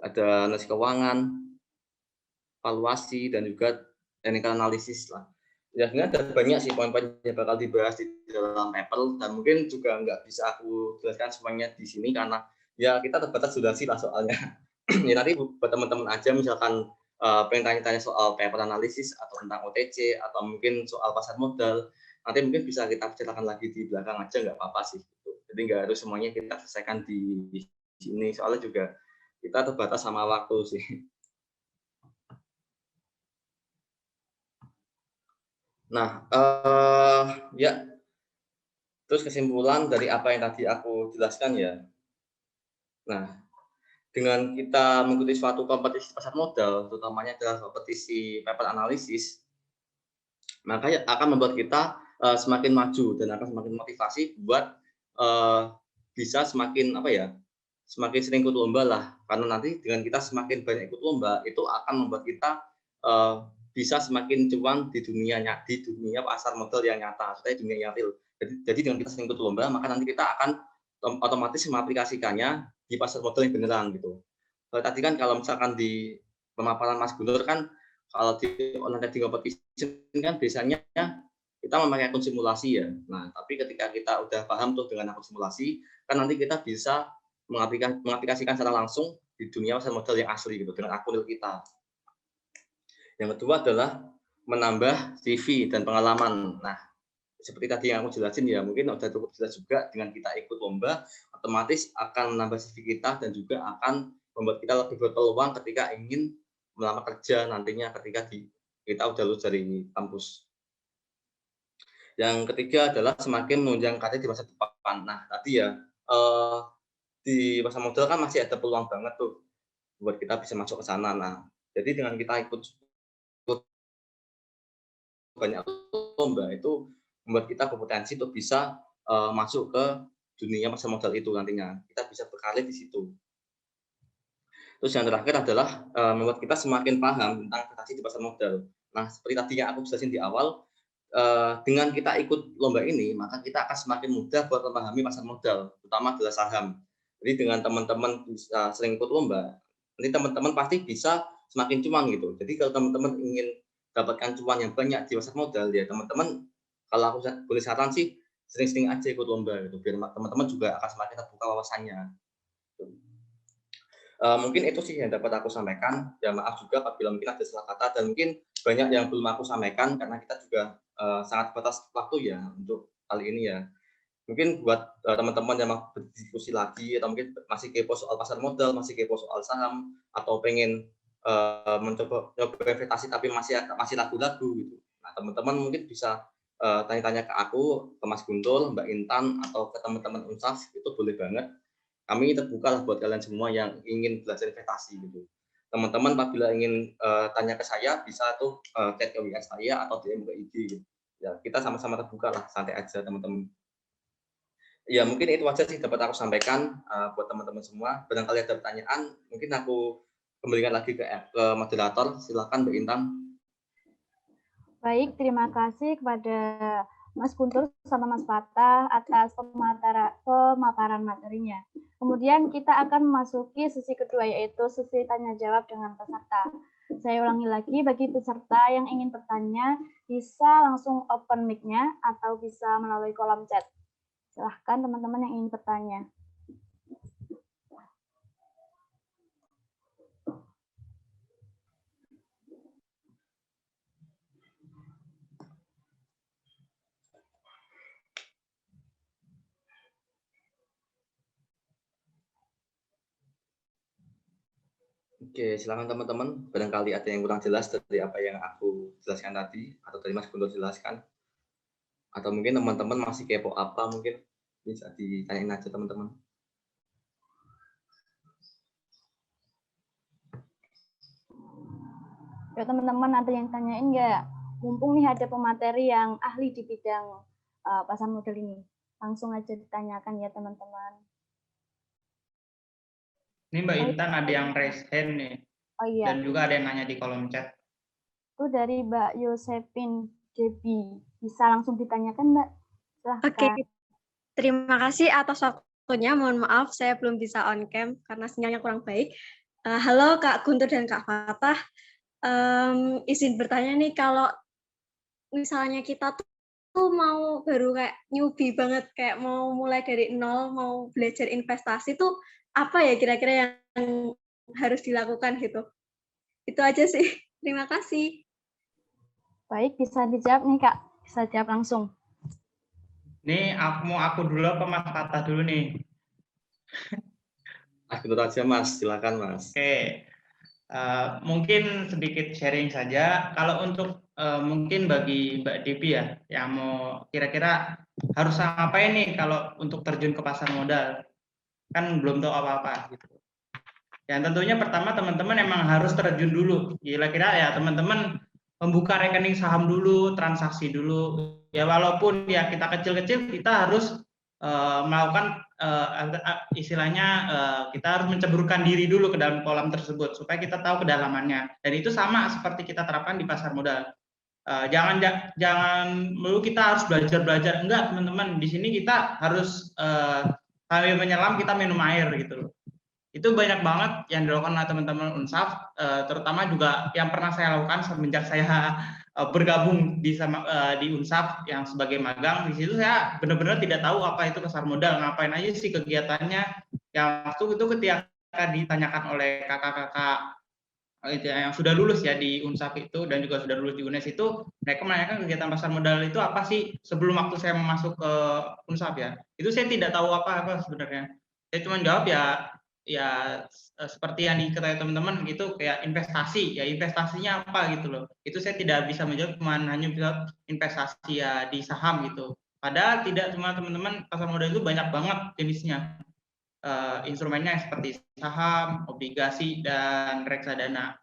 ada analisis keuangan, valuasi, dan juga technical analysis lah. Ya, sebenarnya ada banyak sih poin-poin yang bakal dibahas di dalam paper, dan mungkin juga nggak bisa aku jelaskan semuanya di sini karena ya kita terbatas durasi lah soalnya. Ya nanti buat teman-teman aja misalkan pengen tanya-tanya soal paper analisis atau tentang OTC atau mungkin soal pasar modal, nanti mungkin bisa kita bicarakan lagi di belakang aja, nggak apa-apa sih. Jadi nggak harus semuanya kita selesaikan di sini, soalnya juga kita terbatas sama waktu sih. Nah, ya, terus kesimpulan dari apa yang tadi aku jelaskan ya. Nah, dengan kita mengikuti suatu kompetisi pasar modal, terutamanya adalah kompetisi paper analisis, maka akan membuat kita semakin maju dan akan semakin motivasi buat bisa semakin apa ya, semakin sering ikut lomba lah. Karena nanti dengan kita semakin banyak ikut lomba, itu akan membuat kita bisa semakin cuan di dunia pasar modal yang nyata, artinya dunia yang real. Jadi dengan kita sering ikut lomba, maka nanti kita akan otomatis mengaplikasikannya di pasar modal yang beneran gitu. Tadi kan kalau misalkan di pemaparan Mas Guntur kan, kalau di online trading competition kan biasanya kita memakai akun simulasi ya. Nah, tapi ketika kita udah paham tuh dengan akun simulasi, kan nanti kita bisa mengaplikasikan secara langsung di dunia pasar modal yang asli gitu dengan akun real kita. Yang kedua adalah menambah CV dan pengalaman. Nah, seperti tadi yang aku jelasin ya, mungkin sudah cukup jelas juga dengan kita ikut lomba, otomatis akan menambah CV kita dan juga akan membuat kita lebih berpeluang ketika ingin melamar kerja nantinya ketika kita udah lulus dari kampus. Yang ketiga adalah semakin menunjang karir di masa depan. Nah, tadi ya, di pasar modal kan masih ada peluang banget tuh buat kita bisa masuk ke sana. Nah, jadi dengan kita ikut banyak lomba itu membuat kita berpotensi untuk bisa masuk ke dunia pasar modal itu nantinya. Kita bisa berkarir di situ. Terus yang terakhir adalah membuat kita semakin paham tentang investasi di pasar modal. Nah, seperti tadi yang aku jelasin di awal, dengan kita ikut lomba ini, maka kita akan semakin mudah buat memahami pasar modal, terutama adalah saham. Jadi dengan teman-teman bisa sering ikut lomba, nanti teman-teman pasti bisa semakin cuan gitu. Jadi kalau teman-teman ingin dapatkan cuan yang banyak di pasar modal, ya teman-teman, kalau aku boleh saran sih, sering-sering aja ikut lomba gitu, biar teman-teman juga akan semakin terbuka wawasannya. Mungkin itu sih yang dapat aku sampaikan. Ya maaf juga apabila mungkin ada salah kata dan mungkin banyak yang belum aku sampaikan karena kita juga sangat batas waktu ya untuk kali ini ya. Mungkin buat teman-teman yang mau berdiskusi lagi atau mungkin masih kepo soal pasar modal, masih kepo soal saham atau pengen mencoba investasi tapi masih ragu-ragu gitu. Nah, teman-teman mungkin bisa tanya-tanya ke aku, ke Mas Guntur, Mbak Intan atau ke teman-teman Unsaf, itu boleh banget. Kami terbuka lah buat kalian semua yang ingin belajar investasi gitu. Teman-teman apabila ingin tanya ke saya bisa tuh chat ke WA saya atau DM ke IG gitu. Ya, kita sama-sama terbuka lah, santai aja teman-teman. Ya, mungkin itu aja sih dapat aku sampaikan buat teman-teman semua. Barangkali ada pertanyaan, mungkin aku kembalikan lagi ke moderator. Silakan Mbak Intan. Baik, terima kasih kepada Mas Guntur sama Mas Fatah atas pemaparan materinya. Kemudian kita akan memasuki sesi kedua, yaitu sesi tanya jawab dengan peserta. Saya ulangi lagi, bagi peserta yang ingin bertanya, bisa langsung open mic-nya atau bisa melalui kolom chat. Silahkan teman-teman yang ingin bertanya. Oke, silakan teman-teman. Barangkali ada yang kurang jelas dari apa yang aku jelaskan tadi, atau dari Mas Guntur jelaskan. Atau mungkin teman-teman masih kepo apa, mungkin bisa ditanyain aja teman-teman. Ya teman-teman ada yang tanyain nggak? Mumpung nih ada pemateri yang ahli di bidang pasar modal ini. Langsung aja ditanyakan ya teman-teman. Ini Mbak Intan ada yang raise hand nih. Oh iya. Dan juga ada yang nanya di kolom chat. Itu dari Mbak Yosepin Debi. Bisa langsung ditanyakan, Mbak? Silahkan. Oke, terima kasih atas waktunya. Mohon maaf, saya belum bisa on cam karena sinyalnya kurang baik. Halo Kak Guntur dan Kak Fatah. Izin bertanya nih, kalau misalnya kita tuh mau baru kayak newbie banget, kayak mau mulai dari nol, mau belajar investasi tuh apa ya kira-kira yang harus dilakukan gitu? Itu aja sih. Terima kasih. Baik, bisa dijawab nih Kak. Bisa jawab langsung. Nih aku dulu apa Mas Fatah dulu nih? Aku aja Mas, silakan Mas. Oke. Mungkin sedikit sharing saja. Kalau untuk mungkin bagi Mbak Devi ya, yang mau kira-kira harus ngapain nih kalau untuk terjun ke pasar modal, kan belum tahu apa-apa gitu. Yang tentunya pertama teman-teman emang harus terjun dulu. Kira-kira ya teman-teman membuka rekening saham dulu, transaksi dulu. Ya walaupun ya kita kecil-kecil, kita harus melakukan istilahnya kita harus menceburkan diri dulu ke dalam kolam tersebut supaya kita tahu kedalamannya. Dan itu sama seperti kita terapkan di pasar modal. Jangan melulu kita harus belajar enggak teman-teman. Di sini kita harus sambil menyelam kita minum air gitu loh. Itu banyak banget yang dilakukan oleh teman-teman Unsaf, terutama juga yang pernah saya lakukan semenjak saya bergabung di Unsaf yang sebagai magang. Di situ saya benar-benar tidak tahu apa itu pasar modal, ngapain aja sih kegiatannya. Yang waktu itu ketika ditanyakan oleh kakak-kakak yang sudah lulus ya di Unsaf itu dan juga sudah lulus di UNES itu, mereka menanyakan kegiatan pasar modal itu apa sih sebelum waktu saya masuk ke Unsaf ya. Itu saya tidak tahu apa-apa sebenarnya. Saya cuma jawab ya seperti yang diketahui teman-teman gitu, kayak investasi, ya investasinya apa gitu loh. Itu saya tidak bisa menjawab, cuma hanya bisa investasi ya di saham gitu. Padahal tidak, cuma teman-teman pasar modal itu banyak banget jenisnya. Instrumennya seperti saham, obligasi, dan reksadana.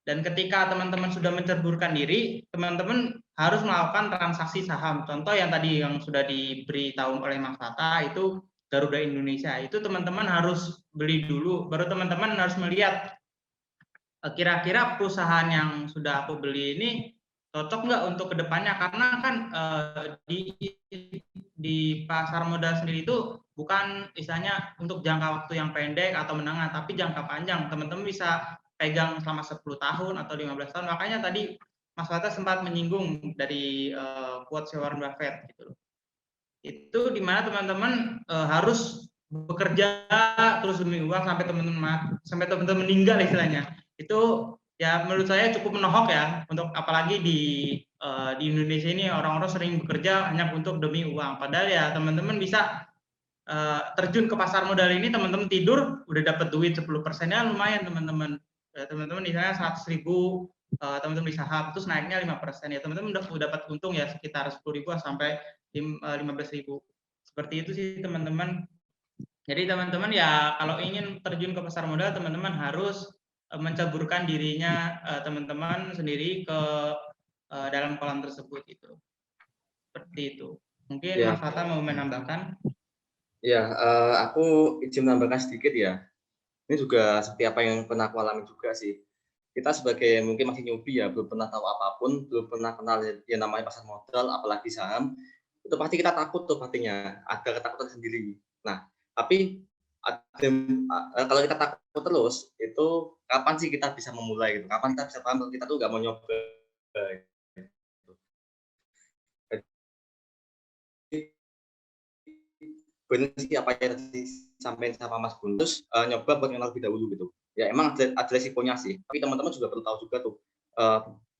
Dan ketika teman-teman sudah menceburkan diri, teman-teman harus melakukan transaksi saham. Contoh yang tadi yang sudah diberitahu oleh Mas Tata itu Garuda Indonesia. Itu teman-teman harus beli dulu, baru teman-teman harus melihat kira-kira perusahaan yang sudah aku beli ini cocok nggak untuk kedepannya, karena kan di pasar modal sendiri itu bukan istilahnya untuk jangka waktu yang pendek atau menengah, tapi jangka panjang. Teman-teman bisa pegang selama 10 tahun atau 15 tahun. Makanya tadi Mas Wata sempat menyinggung dari quote Warren Buffett gitu. Itu di mana teman-teman harus bekerja terus demi uang sampai teman-teman meninggal istilahnya. Itu ya menurut saya cukup menohok ya, untuk apalagi di Indonesia ini orang-orang sering bekerja hanya untuk demi uang. Padahal ya teman-teman bisa terjun ke pasar modal ini, teman-teman tidur udah dapat duit 10%-nya lumayan teman-teman. Teman-teman misalnya 100.000 teman-teman di saham terus naiknya 5%, ya teman-teman udah dapat untung ya sekitar 10.000 sampai 15.000. Seperti itu sih teman-teman. Jadi teman-teman ya kalau ingin terjun ke pasar modal, teman-teman harus menceburkan dirinya teman-teman sendiri ke dalam kolam tersebut itu. Seperti itu. Mungkin ya. Mas Fata mau menambahkan? Ya, aku izin menambahkan sedikit ya. Ini juga seperti apa yang pernah aku alami juga sih. Kita sebagai mungkin masih newbie ya, belum pernah tahu apapun, belum pernah kenal yang namanya pasar modal, apalagi saham. Itu pasti kita takut tuh pastinya, ada ketakutan sendiri. Nah, tapi kalau kita takut terus, itu kapan sih kita bisa memulai gitu? Kapan kita bisa paham kalau kita tuh nggak mau nyoba? Benar sih apa yang disampaikan sama Mas Guntus, nyoba buat kenal lebih dahulu gitu. Ya emang ada resikonya sih, tapi teman-teman juga perlu tahu juga tuh.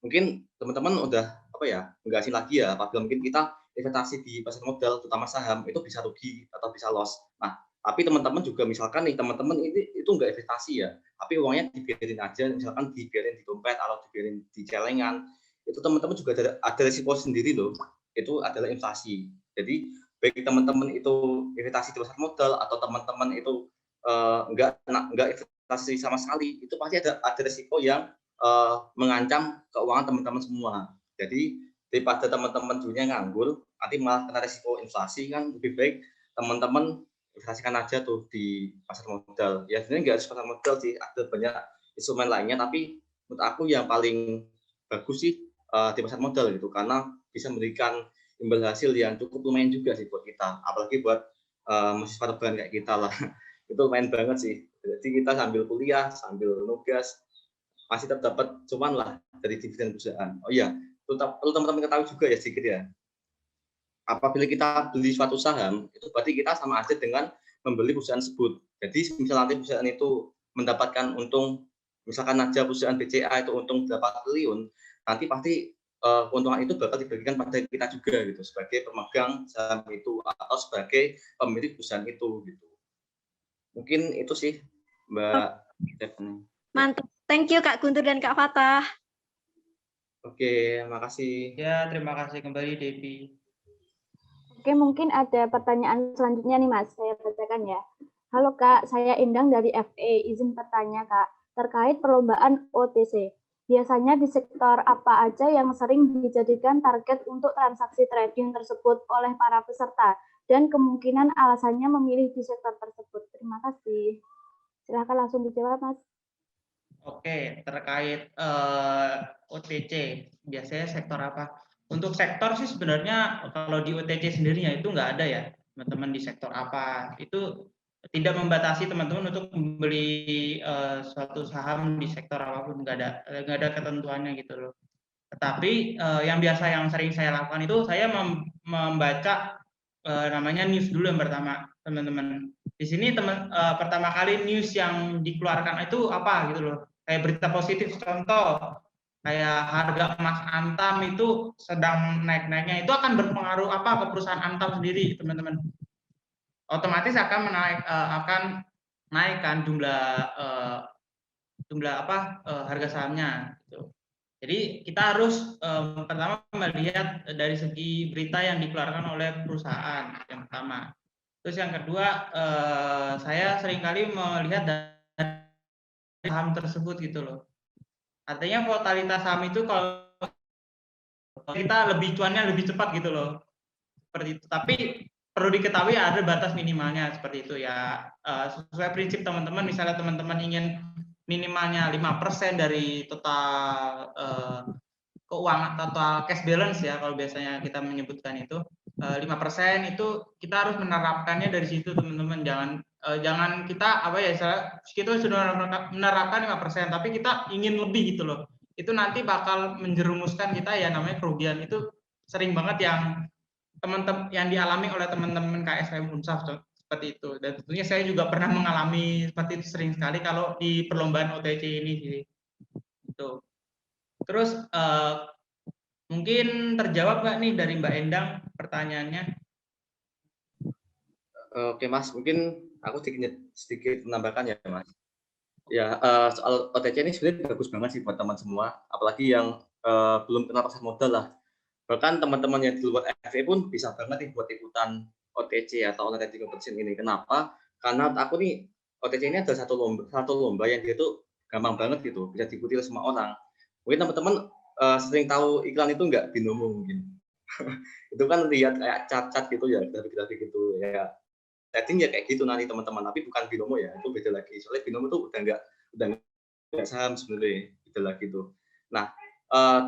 Mungkin teman-teman udah apa ya, nggak asing lagi ya, apabila mungkin kita investasi di pasar modal, terutama saham, itu bisa rugi atau bisa loss. Nah, Tapi teman-teman juga misalkan nih teman-teman itu nggak investasi ya, tapi uangnya dibiarin aja, misalkan dibiarin di dompet atau dibiarin di celengan, itu teman-teman juga ada risiko sendiri loh. Itu adalah inflasi. Jadi baik teman-teman itu investasi di pasar modal atau teman-teman itu nggak investasi sama sekali, itu pasti ada risiko yang mengancam keuangan teman-teman semua. Jadi daripada teman-teman dulunya nganggur, nanti malah kena risiko inflasi, kan lebih baik teman-teman investasikan aja tuh di pasar modal. Ya sebenarnya nggak harus pasar modal sih, ada banyak instrumen lainnya, tapi menurut aku yang paling bagus sih di pasar modal gitu, karena bisa memberikan imbal hasil yang cukup lumayan juga sih buat kita, apalagi buat mahasiswa rebahan kayak kita lah. Itu lumayan banget sih. Jadi kita sambil kuliah, sambil nugas, masih tetap dapat cuan lah dari dividen perusahaan. Oh iya, perlu teman-teman ketahui juga ya sedikit ya. Apabila kita beli suatu saham, itu berarti kita sama aja dengan membeli perusahaan tersebut. Jadi misalnya nanti perusahaan itu mendapatkan untung, misalkan aja perusahaan BCA itu untung 8 triliun, nanti pasti keuntungan itu bakal dibagikan pada kita juga gitu, sebagai pemegang saham itu atau sebagai pemilik perusahaan itu gitu. Mungkin itu sih Mbak Stephanie. Mantap. Thank you Kak Guntur dan Kak Fatah. Oke, makasih. Ya, terima kasih kembali Devi. Oke, mungkin ada pertanyaan selanjutnya nih Mas, saya bacakan ya. Halo Kak, saya Endang dari FE. Izin bertanya Kak, terkait perlombaan OTC. Biasanya di sektor apa aja yang sering dijadikan target untuk transaksi trading tersebut oleh para peserta? Dan kemungkinan alasannya memilih di sektor tersebut. Terima kasih. Silahkan langsung dijawab Mas. Oke, terkait OTC, biasanya sektor apa? Untuk sektor sih sebenarnya kalau di OTC sendirinya itu nggak ada ya, teman-teman di sektor apa. Itu tidak membatasi teman-teman untuk membeli suatu saham di sektor apapun, nggak ada ketentuannya gitu loh. Tetapi yang sering saya lakukan itu saya membaca namanya news dulu yang pertama, teman-teman. Di sini pertama kali news yang dikeluarkan itu apa gitu loh. Kayak berita positif, contoh kayak harga emas Antam itu sedang naik-naiknya, itu akan berpengaruh apa ke perusahaan Antam sendiri, teman-teman. Otomatis akan naikkan jumlah harga sahamnya gitu. Jadi kita harus pertama melihat dari segi berita yang dikeluarkan oleh perusahaan yang pertama. Terus yang kedua, saya seringkali melihat dari saham tersebut gitu loh. Artinya volatilitas saham itu kalau kita cuannya lebih cepat gitu loh. Seperti itu. Tapi perlu diketahui ada batas minimalnya seperti itu ya. Sesuai prinsip teman-teman, misalnya teman-teman ingin minimalnya 5% dari total keuangan, total cash balance ya kalau biasanya kita menyebutkan itu 5% itu kita harus menerapkannya dari situ, teman-teman. Jangan kita kita sudah menerapkan 5%, tapi kita ingin lebih gitu loh. Itu nanti bakal menjerumuskan kita ya, namanya kerugian. Itu sering banget yang teman-teman yang dialami oleh teman-teman KSM Unsaf seperti itu. Dan tentunya saya juga pernah mengalami seperti itu sering sekali kalau di perlombaan OTC ini sih. Itu. Terus mungkin terjawab nggak nih dari Mbak Endang pertanyaannya? Oke Mas, mungkin aku sedikit menambahkan ya Mas. Ya, soal OTC ini sebenarnya bagus banget sih buat teman semua, apalagi yang belum kenal pasar modal lah. Bahkan teman-teman yang di luar FE pun bisa banget nih buat ikutan OTC atau online trading competition ini. Kenapa? Karena aku nih OTC ini adalah satu lomba yang dia tuh gampang banget gitu, bisa diikuti oleh semua orang. Mungkin teman-teman sering tahu iklan itu nggak, Binomo mungkin. Itu kan lihat kayak cat-cat gitu ya, grafik-grafik gitu ya. Trading ya kayak gitu nanti teman-teman, tapi bukan Binomo ya, itu beda lagi. Soalnya Binomo tuh udah nggak saham sebenarnya, beda lagi tuh. Nah,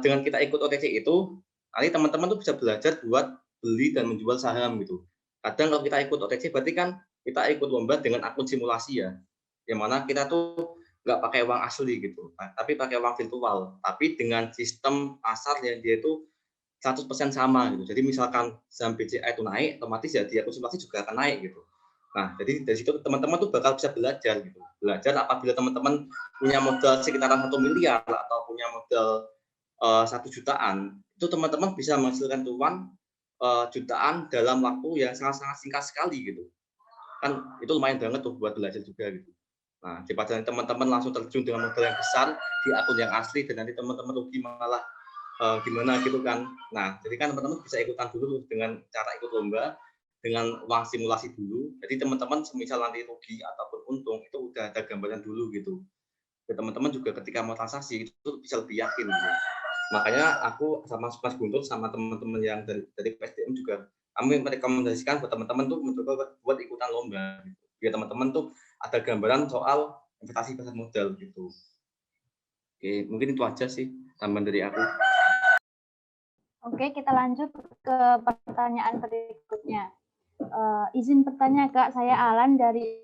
dengan kita ikut OTC itu, nanti teman-teman tuh bisa belajar buat beli dan menjual saham gitu. Kadang kalau kita ikut OTC berarti kan kita ikut lomba dengan akun simulasi ya, yang mana kita tuh nggak pakai uang asli gitu, tapi pakai uang virtual, tapi dengan sistem pasar yang dia itu 100% sama gitu. Jadi misalkan saham BCA itu naik, otomatis ya di akun simulasi juga akan naik gitu. Nah, jadi dari situ teman-teman tuh bakal bisa belajar gitu. Belajar apabila teman-teman punya modal sekitaran 1 miliar atau punya modal 1 jutaan, itu teman-teman bisa menghasilkan uang jutaan dalam waktu yang sangat-sangat singkat sekali gitu. kan itu lumayan banget tuh buat belajar juga gitu. Nah, daripada teman-teman langsung terjun dengan modal yang besar di akun yang asli dan nanti teman-teman rugi malah gimana gitu kan. Nah, jadi kan teman-teman bisa ikutan dulu dengan cara ikut lomba dengan uang simulasi dulu. Jadi teman-teman semisal nanti rugi ataupun untung itu udah ada gambaran dulu gitu. Teman-teman juga ketika mau transaksi itu bisa lebih yakin gitu. Makanya aku sama Mas Guntur sama teman-teman yang dari PSDM juga kami merekomendasikan buat teman-teman tuh mencoba buat ikutan lomba gitu. Biar teman-teman tuh ada gambaran soal investasi pasar modal gitu. Oke, mungkin itu aja sih tambahan dari aku. Oke, kita lanjut ke pertanyaan berikutnya. Izin bertanya, Kak, saya Alan dari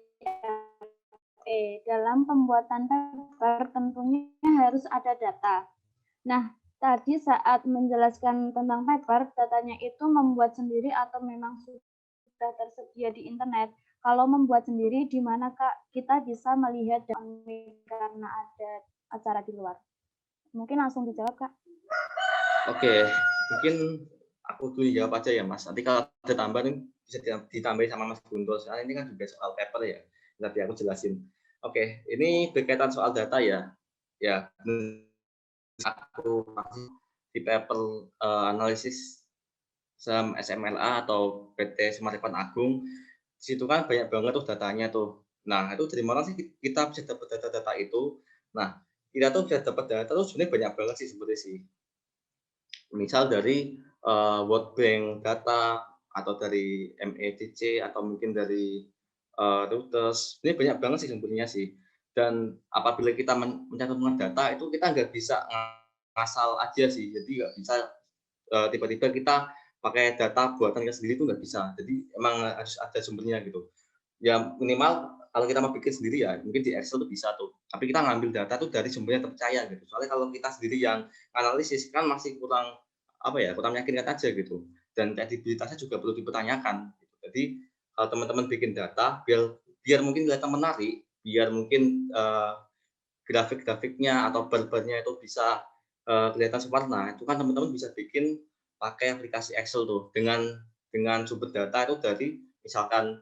dalam pembuatan paper tentunya harus ada data. Nah, tadi saat menjelaskan tentang paper, datanya itu membuat sendiri atau memang sudah tersedia di internet? Kalau membuat sendiri, di mana Kak kita bisa melihat karena ada acara di luar? Mungkin langsung dijawab, Kak. Oke, mungkin aku dulu jawab aja ya, Mas. Nanti kalau ada tambahan bisa ditambahin sama Mas Guntur. Soalnya ini kan juga soal paper ya. Nanti aku jelasin. Oke, ini berkaitan soal data ya. Ya, aku di paper analisis saham SMLA atau PT Semarifan Agung, di situ kan banyak banget tuh datanya tuh. Nah, itu dari mana sih kita bisa dapat data-data itu? Nah, kita tuh bisa dapat data tuh sebenarnya banyak banget sih sebenarnya sih. Misal dari World Bank data atau dari MEDC atau mungkin dari Reuters, ini banyak banget sih sebenarnya sih. Dan apabila kita mencantumkan data itu kita nggak bisa ngasal aja sih, jadi nggak bisa tiba-tiba kita pakai data buatan kita sendiri itu nggak bisa. Jadi emang harus ada sumbernya gitu. Ya minimal kalau kita mau bikin sendiri ya mungkin di Excel tuh bisa tuh. Tapi kita ngambil data tuh dari sumber yang terpercaya gitu. Soalnya kalau kita sendiri yang analisis kan masih kurang kurang meyakinkan aja gitu. Dan kredibilitasnya juga perlu dipertanyakan. Gitu. Jadi kalau teman-teman bikin data biar mungkin kelihatan menarik, biar mungkin grafik-grafiknya atau bar-barnya itu bisa kelihatan sewarna, itu kan teman-teman bisa bikin pakai aplikasi Excel tuh dengan sumber data itu dari misalkan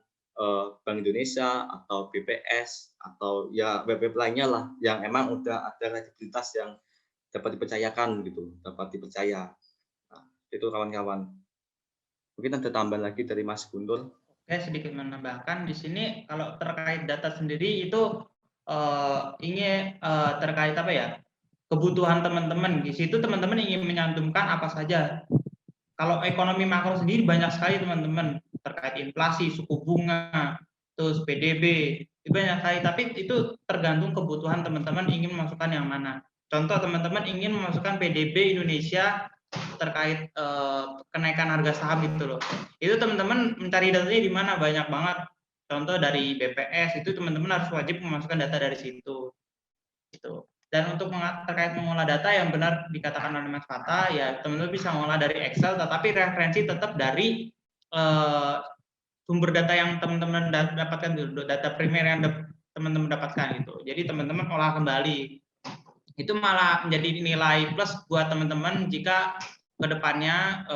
Bank Indonesia atau BPS atau ya web-web lainnya lah yang emang udah ada kredibilitas yang dapat dipercayakan gitu, dapat dipercaya. Nah, itu kawan-kawan. Mungkin ada tambahan lagi dari Mas Guntur. Oke, sedikit menambahkan di sini kalau terkait data sendiri itu ingin terkait apa ya? Kebutuhan teman-teman. Di situ teman-teman ingin menyantumkan apa saja. Kalau ekonomi makro sendiri banyak sekali teman-teman terkait inflasi, suku bunga, terus PDB, itu banyak sekali. Tapi itu tergantung kebutuhan teman-teman ingin memasukkan yang mana. Contoh teman-teman ingin memasukkan PDB Indonesia terkait kenaikan harga saham itu loh. Itu teman-teman mencari datanya di mana banyak banget. Contoh dari BPS itu teman-teman harus wajib memasukkan data dari situ. Gitu. Dan untuk terkait mengolah data yang benar dikatakan oleh Mas Fata, ya teman-teman bisa mengolah dari Excel, tetapi referensi tetap dari sumber data yang teman-teman dapatkan dulu, data primer yang teman-teman dapatkan itu. Jadi teman-teman olah kembali. Itu malah menjadi nilai plus buat teman-teman jika kedepannya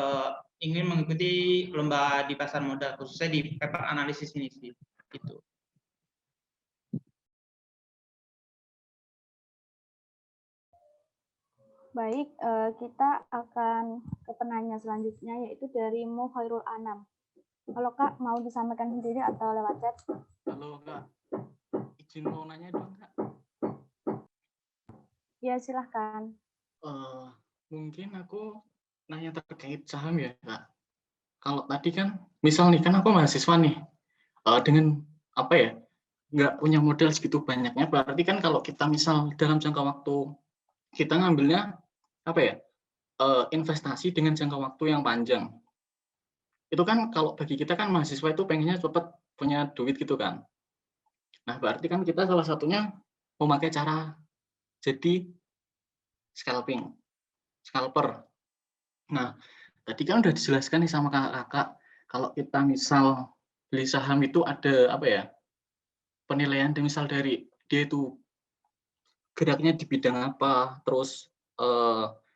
ingin mengikuti lomba di pasar modal, khususnya di paper analisis ini sih. Gitu. Baik, kita akan ke penanya selanjutnya, yaitu dari Khairul Anam. Kalau Kak mau disampaikan sendiri atau lewat chat? Halo Kak, izin mau nanya dong Kak. Ya silahkan. Mungkin aku nanya terkait saham ya Kak. Kalau tadi kan, misal nih kan aku mahasiswa nih, dengan apa ya, nggak punya modal segitu banyaknya, berarti kan kalau kita misal dalam jangka waktu kita ngambilnya apa ya, investasi dengan jangka waktu yang panjang. Itu kan kalau bagi kita kan mahasiswa itu pengennya cepat punya duit gitu kan. Nah berarti kan kita salah satunya memakai cara jadi scalper. Nah tadi kan udah dijelaskan nih sama kakak, kalau kita misal beli saham itu ada apa ya, penilaian misal dari dia itu geraknya di bidang apa, terus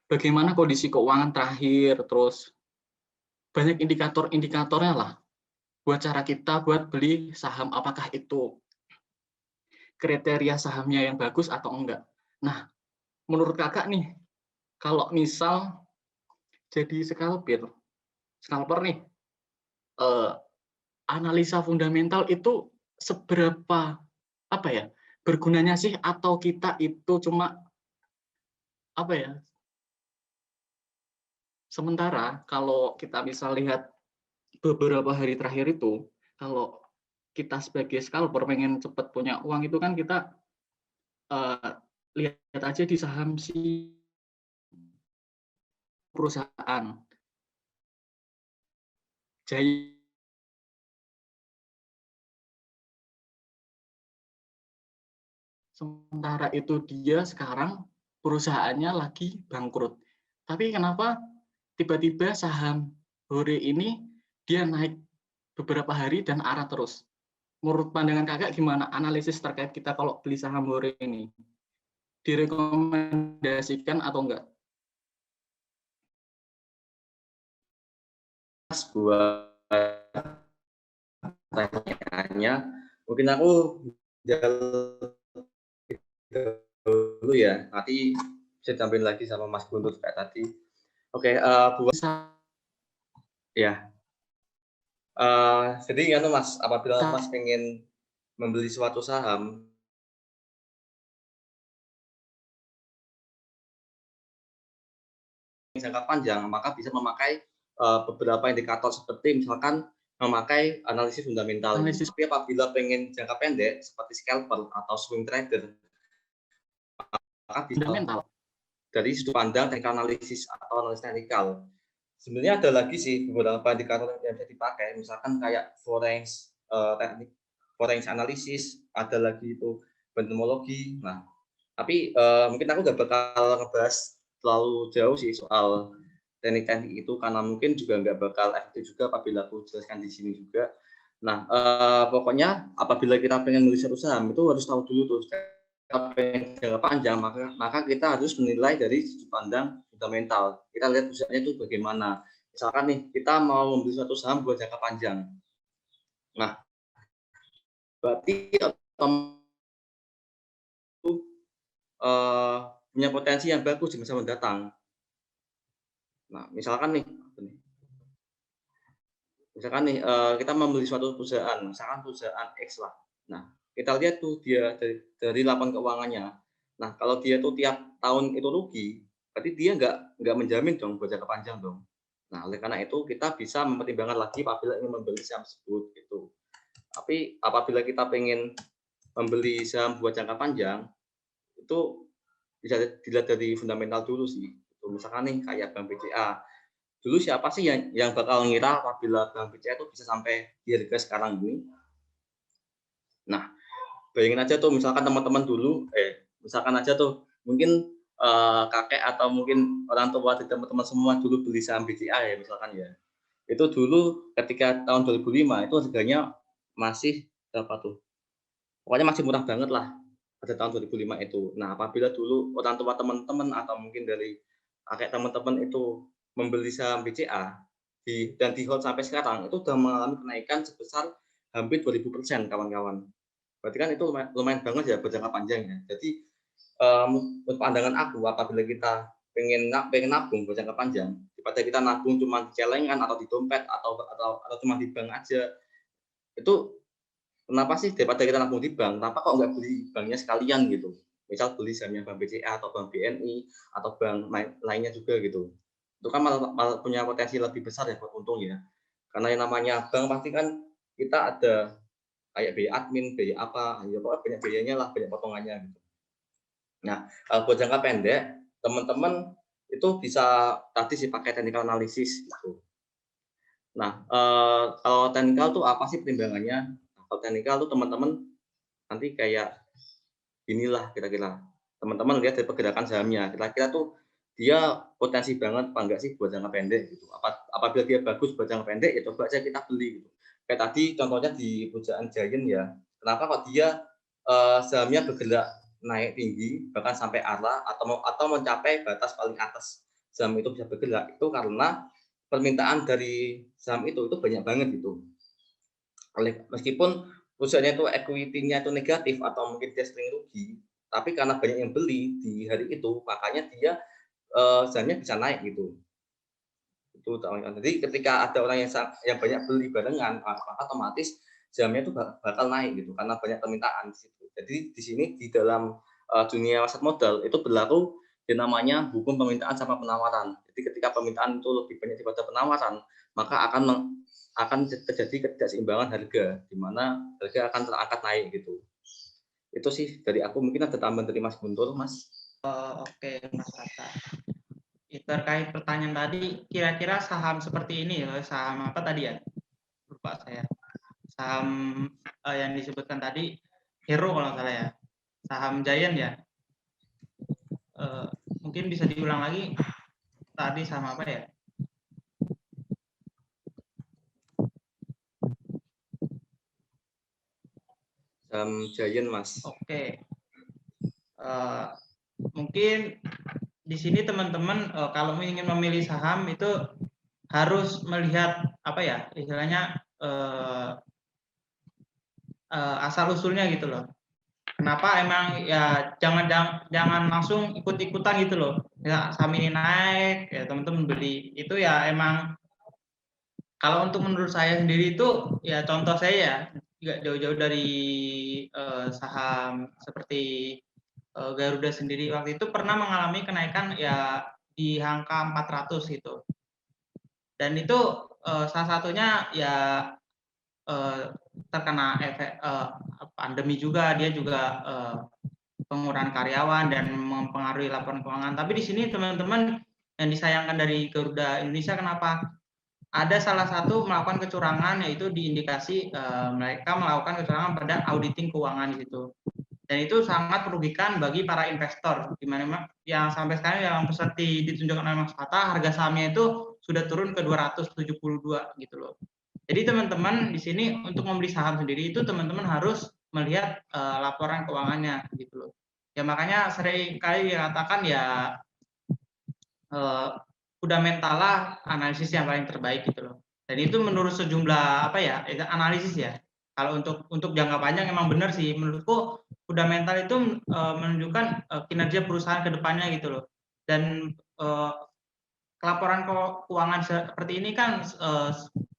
bagaimana kondisi keuangan terakhir, terus banyak indikator-indikatornya lah. buat cara kita buat beli saham, apakah itu kriteria sahamnya yang bagus atau enggak. Nah, menurut kakak nih, kalau misal jadi scalper nih, analisa fundamental itu seberapa bergunanya sih, atau kita itu cuma sementara kalau kita misal lihat beberapa hari terakhir itu, kalau kita sebagai scalper pengen cepat punya uang itu kan kita lihat aja di saham si perusahaan. Jadi sementara itu dia sekarang perusahaannya lagi bangkrut. Tapi kenapa tiba-tiba saham Hore ini dia naik beberapa hari dan arah terus? Menurut pandangan kakak gimana analisis terkait kita kalau beli saham Hore ini? Direkomendasikan atau enggak? Buat pertanyaannya, mungkin aku dulu ya, nanti bisa tampil lagi sama Mas Guntur kayak tadi. Oke, buat ya. Jadi kan Mas, apabila Mas pengen membeli suatu saham, jangka panjang, maka bisa memakai beberapa indikator seperti misalkan memakai analisis fundamental. Tapi apabila pengen jangka pendek seperti scalper atau swing trader, maka bisa fundamental dari sudut pandang teknik analisis atau analisis teknikal. Sebenarnya ada lagi sih beberapa indikator yang bisa dipakai, misalkan kayak forex teknik forex analisis, ada lagi itu benchmarkologi. Nah, tapi mungkin aku nggak bakal ngebahas terlalu jauh sih soal teknik-teknik itu karena mungkin juga nggak bakal efektif juga apabila aku jelaskan di sini juga. Nah, pokoknya apabila kita pengen beli satu saham itu harus tahu dulu tuh jangka panjang, maka kita harus menilai dari sudut pandang fundamental. Kita lihat perusahaannya itu bagaimana. Misalkan nih kita mau membeli suatu saham buat jangka panjang. Nah, berarti punya potensi yang bagus di masa mendatang. Nah, misalkan nih kita membeli suatu perusahaan, misalkan perusahaan X lah. Nah, kita lihat tuh dia dari laporan keuangannya. Nah, kalau dia tuh tiap tahun itu rugi, berarti dia nggak menjamin dong buat jangka panjang dong. Nah, oleh karena itu kita bisa mempertimbangkan lagi apabila ingin membeli saham tersebut gitu. Tapi apabila kita pengen membeli saham buat jangka panjang, itu bisa dilihat dari fundamental dulu sih. Misalkan nih kayak Bank BCA. Dulu siapa sih yang bakal ngira apabila Bank BCA itu bisa sampai di harga sekarang ini? Nah, bayangin aja tuh misalkan teman-teman dulu, misalkan aja tuh mungkin kakek atau mungkin orang tua dari teman-teman semua dulu beli saham BCA ya misalkan ya. Itu dulu ketika tahun 2005 itu harganya masih berapa tuh? Pokoknya masih murah banget lah pada tahun 2005 itu. Nah, apabila dulu orang tua teman-teman atau mungkin dari kakek teman-teman itu membeli saham BCA dan di hold sampai sekarang itu sudah mengalami kenaikan sebesar hampir 2000% kawan-kawan. Berarti kan itu lumayan banget ya berjangka panjang ya. Jadi menurut pandangan aku apabila kita pengen nabung berjangka panjang daripada kita nabung cuma di celengan atau di dompet atau cuma di bank aja, itu kenapa sih daripada kita nabung di bank, kenapa kok nggak beli banknya sekalian gitu? Misal beli sahamnya Bank BCA atau Bank BNI atau bank lainnya juga gitu. Itu kan malah punya potensi lebih besar ya buat untung ya. Karena yang namanya bank pasti kan kita ada kayak biaya admin, biaya apa, ya pokoknya banyak biayanya lah, banyak potongannya gitu. Nah, buat jangka pendek, teman-teman itu bisa tadi sih pakai technical analysis gitu. Nah, kalau technical tuh apa sih pertimbangannya? Kalau technical tuh teman-teman nanti kayak inilah kira-kira. Teman-teman lihat dari pergerakan sahamnya, kira-kira tuh dia potensi banget apa enggak sih buat jangka pendek gitu. Apabila dia bagus buat jangka pendek ya coba aja kita beli gitu. Kayak tadi contohnya di perusahaan Giant ya. Kenapa kok dia sahamnya bergerak naik tinggi bahkan sampai arah atau mencapai batas paling atas saham itu bisa bergerak itu karena permintaan dari saham itu banyak banget gitu. Meskipun perusahaannya itu equity-nya itu negatif atau mungkin dia sering rugi, tapi karena banyak yang beli di hari itu, makanya dia sahamnya bisa naik gitu. Itu jadi ketika ada orang yang banyak beli barengan, maka otomatis sahamnya itu bakal naik gitu karena banyak permintaan di situ. Jadi di sini di dalam dunia pasar modal itu berlaku yang namanya hukum permintaan sama penawaran. Jadi ketika permintaan itu lebih banyak daripada penawaran, maka akan terjadi ketidakseimbangan harga, di mana harga akan terangkat naik gitu. Itu sih dari aku, mungkin ada tambahan dari Mas Guntur, Mas. Oke, Mas Tata. Terkait pertanyaan tadi, kira-kira saham seperti ini ya, saham apa tadi ya? Lupa saya. Saham yang disebutkan tadi, Hero kalau nggak salah ya. Saham Giant ya. Mungkin bisa diulang lagi, tadi saham apa ya? Saham Giant, Mas. Oke. Mungkin di sini teman-teman kalau ingin memilih saham itu harus melihat apa ya, istilahnya asal usulnya gitu loh. Kenapa emang ya jangan langsung ikut-ikutan gitu loh. Ya saham ini naik ya teman-teman beli. Itu ya emang kalau untuk menurut saya sendiri itu ya contoh saya ya jauh-jauh dari saham seperti Garuda sendiri waktu itu pernah mengalami kenaikan ya di angka 400 gitu. Dan itu salah satunya ya terkena efek pandemi juga, dia juga pengurangan karyawan dan mempengaruhi laporan keuangan. Tapi di sini teman-teman yang disayangkan dari Garuda Indonesia kenapa? Ada salah satu melakukan kecurangan, yaitu diindikasi mereka melakukan kecurangan pada auditing keuangan gitu. Dan itu sangat merugikan bagi para investor, di mana yang sampai sekarang yang seperti ditunjukkan oleh Mas Fatah, harga sahamnya itu sudah turun ke 272 gitu loh. Jadi teman-teman di sini untuk membeli saham sendiri itu teman-teman harus melihat laporan keuangannya gitu loh. Ya makanya sering kali dikatakan ya fundamental lah analisis yang paling terbaik gitu loh. Dan itu menurut sejumlah apa ya analisis ya. Kalau untuk jangka panjang emang benar sih menurutku fundamental itu menunjukkan kinerja perusahaan ke depannya gitu loh. Dan laporan keuangan seperti ini kan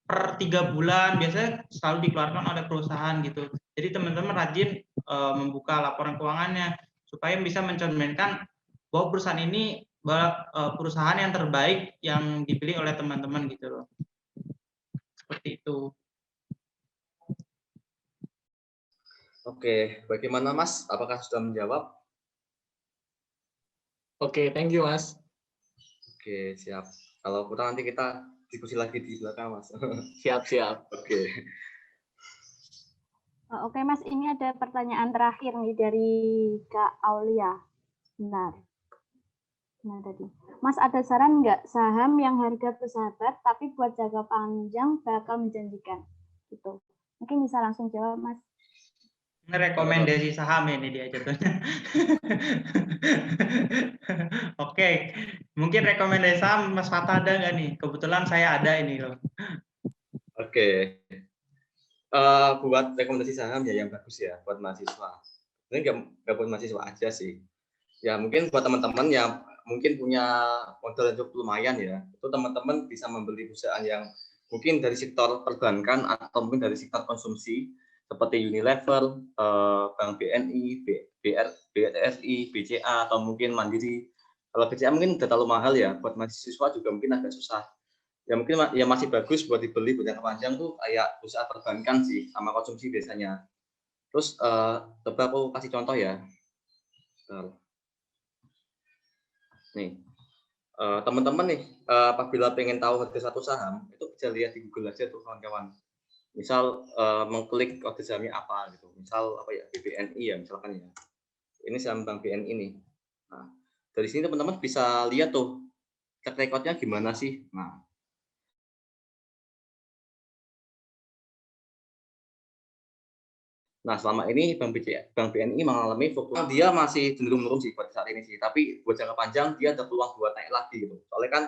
per 3 bulan biasanya selalu dikeluarkan oleh perusahaan gitu. Jadi teman-teman rajin membuka laporan keuangannya supaya bisa mencerminkan bahwa perusahaan ini perusahaan yang terbaik yang dipilih oleh teman-teman gitu loh. Seperti itu. Oke, bagaimana Mas? Apakah sudah menjawab? Oke, thank you Mas. Oke, siap. Kalau kurang nanti kita diskusi lagi di belakang, Mas. Siap. Oke. Oke Mas, ini ada pertanyaan terakhir nih dari Kak Aulia. Benar. Nah tadi, Mas ada saran nggak saham yang harga bersahabat tapi buat jangka panjang bakal menjanjikan? Gitu. Mungkin bisa langsung jawab Mas. Rekomendasi saham ini dia jatuhnya. Oke, mungkin rekomendasi saham Mas Fatah ada nggak nih? Kebetulan saya ada ini loh. Oke. Buat rekomendasi saham ya yang bagus ya buat mahasiswa. Ini nggak buat mahasiswa aja sih. Ya mungkin buat teman-teman yang mungkin punya modal yang cukup lumayan ya, itu teman-teman bisa membeli perusahaan yang mungkin dari sektor perbankan atau mungkin dari sektor konsumsi seperti Unilever, Bank BNI, BRI, BCA atau mungkin Mandiri. Kalau BCA mungkin udah terlalu mahal ya, buat mahasiswa juga mungkin agak susah. Ya mungkin ya masih bagus buat dibeli buat jangka panjang tuh kayak perusahaan perbankan sih sama konsumsi biasanya. Terus coba aku kasih contoh ya. Nih, teman-teman nih, apabila pengen tahu harga satu saham, itu bisa lihat di Google aja tuh kawan-kawan. Misal mengklik harga sahamnya apa gitu. Misal apa ya, BBNI ya misalkan ya. Ini saham Bank BNI nih. Nah, dari sini teman-teman bisa lihat tuh track record-nya gimana sih. Nah, selama ini Bank BNI mengalami fluktuasi, dia masih cenderung menurun sih buat saat ini sih. Tapi buat jangka panjang dia ada peluang buat naik lagi gitu. Soalnya kan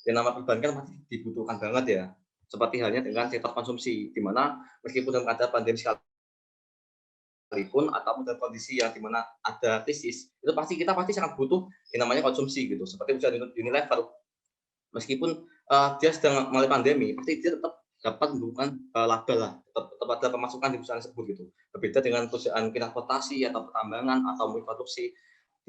yang nama perbankan masih dibutuhkan banget ya. seperti halnya dengan sektor konsumsi, di mana meskipun dalam keadaan pandemi sekalipun atau dalam kondisi yang di mana ada krisis, itu kita pasti sangat butuh yang namanya konsumsi gitu. Seperti perusahaan Unilever, meskipun dia sedang melalui pandemi, pasti dia tetap dapat menumbuhkan laba lah, tetap ada pemasukan di perusahaan tersebut gitu. Berbeda dengan perusahaan transportasi atau pertambangan atau produksi,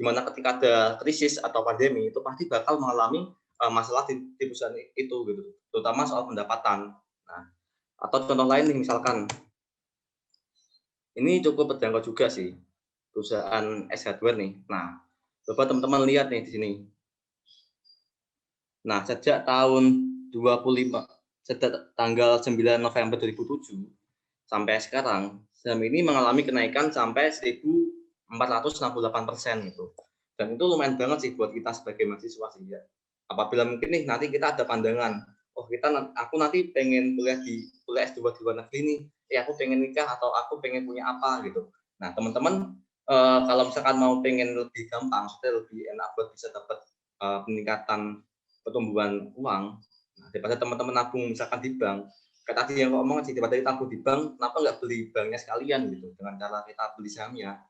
di mana ketika ada krisis atau pandemi itu pasti bakal mengalami masalah di perusahaan itu gitu, terutama soal pendapatan. Nah, atau contoh lain nih, misalkan ini cukup berjangkau juga sih, perusahaan S Hardware nih. Nah, coba teman-teman lihat nih di sini. Nah, sejak tahun 25, sejak tanggal 9 November 2007 sampai sekarang, saham ini mengalami kenaikan sampai 1.468% gitu. Dan itu lumayan banget sih buat kita sebagai mahasiswa sih ya. Apabila mungkin nih nanti kita ada pandangan, oh aku nanti pengen kuliah S2 di luar negeri nih, aku pengen nikah atau aku pengen punya apa gitu. Nah, teman-teman kalau misalkan mau pengen lebih gampang, lebih enak buat bisa dapat peningkatan pertumbuhan uang, daripada teman-teman nabung misalkan di bank, kayak tadi yang ngomong sih, daripada kita nabung di bank, kenapa nggak beli banknya sekalian gitu, dengan cara kita beli sahamnya.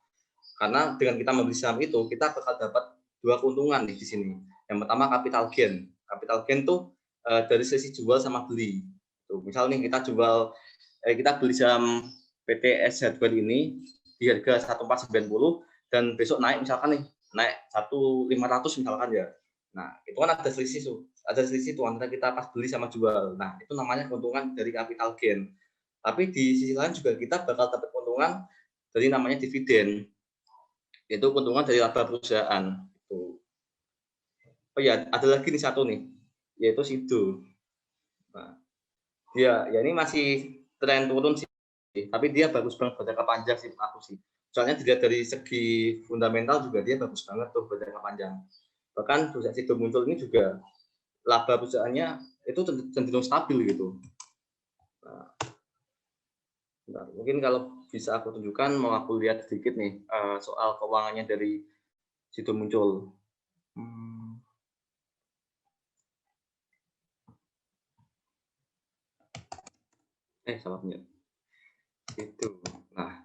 Karena dengan kita membeli saham itu, kita bakal dapat dua keuntungan nih di sini. Yang pertama capital gain. Capital gain tuh dari sisi jual sama beli. Tuh, misal nih kita beli saham PT S Hardware ini di harga 1490 dan besok naik misalkan nih, naik 1.500 misalkan ya. Nah, itu kan ada selisih tuh antara kita pas beli sama jual. Nah, itu namanya keuntungan dari capital gain. Tapi di sisi lain juga kita bakal dapat keuntungan dari namanya dividen. Itu keuntungan dari laba perusahaan. Oh ya, ada lagi nih satu nih, yaitu Sido. Nah, ya ini masih tren turun sih, tapi dia bagus banget berjangka panjang sih aku sih. Soalnya dilihat dari segi fundamental juga dia bagus banget tuh berjangka panjang. Bahkan perusahaan Sido muncul ini juga laba perusahaannya itu cenderung stabil gitu. Nah, mungkin kalau bisa aku tunjukkan, mau aku lihat sedikit nih soal keuangannya dari Sido muncul. Salahnya itu. Nah,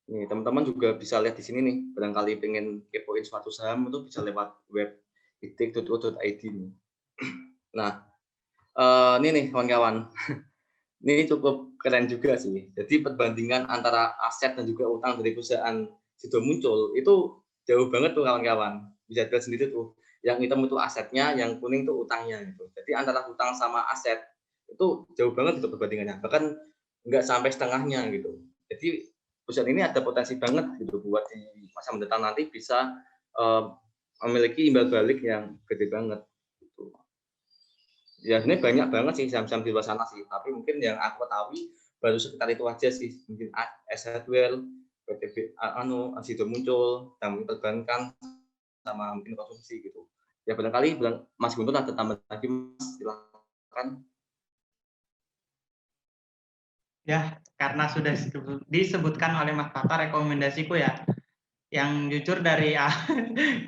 nih teman-teman juga bisa lihat di sini nih, barangkali pengen kepoin suatu saham itu bisa lewat web itik.co.id nih. Nah, ini nih kawan-kawan, ini cukup keren juga sih. Jadi perbandingan antara aset dan juga utang dari perusahaan Sido muncul itu jauh banget tuh kawan-kawan. Bisa dilihat sendiri tuh, yang hitam itu asetnya, yang kuning itu utangnya gitu. Jadi antara utang sama aset itu jauh banget itu perbandingannya, bahkan nggak sampai setengahnya gitu. Jadi perusahaan ini ada potensi banget gitu buat di masa mendatang nanti bisa memiliki imbal balik yang gede banget gitu. Ya sebenarnya banyak banget sih saham-saham di luar sana sih, tapi mungkin yang aku ketahui baru sekitar itu aja sih. Mungkin S Hardware, PTB, Sido muncul, dan mungkin perbankan sama mungkin konsumsi gitu. Ya barangkali Mas Guntur ada tambah lagi, Mas, silakan. Ya, karena sudah disebutkan oleh Mas Tata rekomendasiku ya, yang jujur dari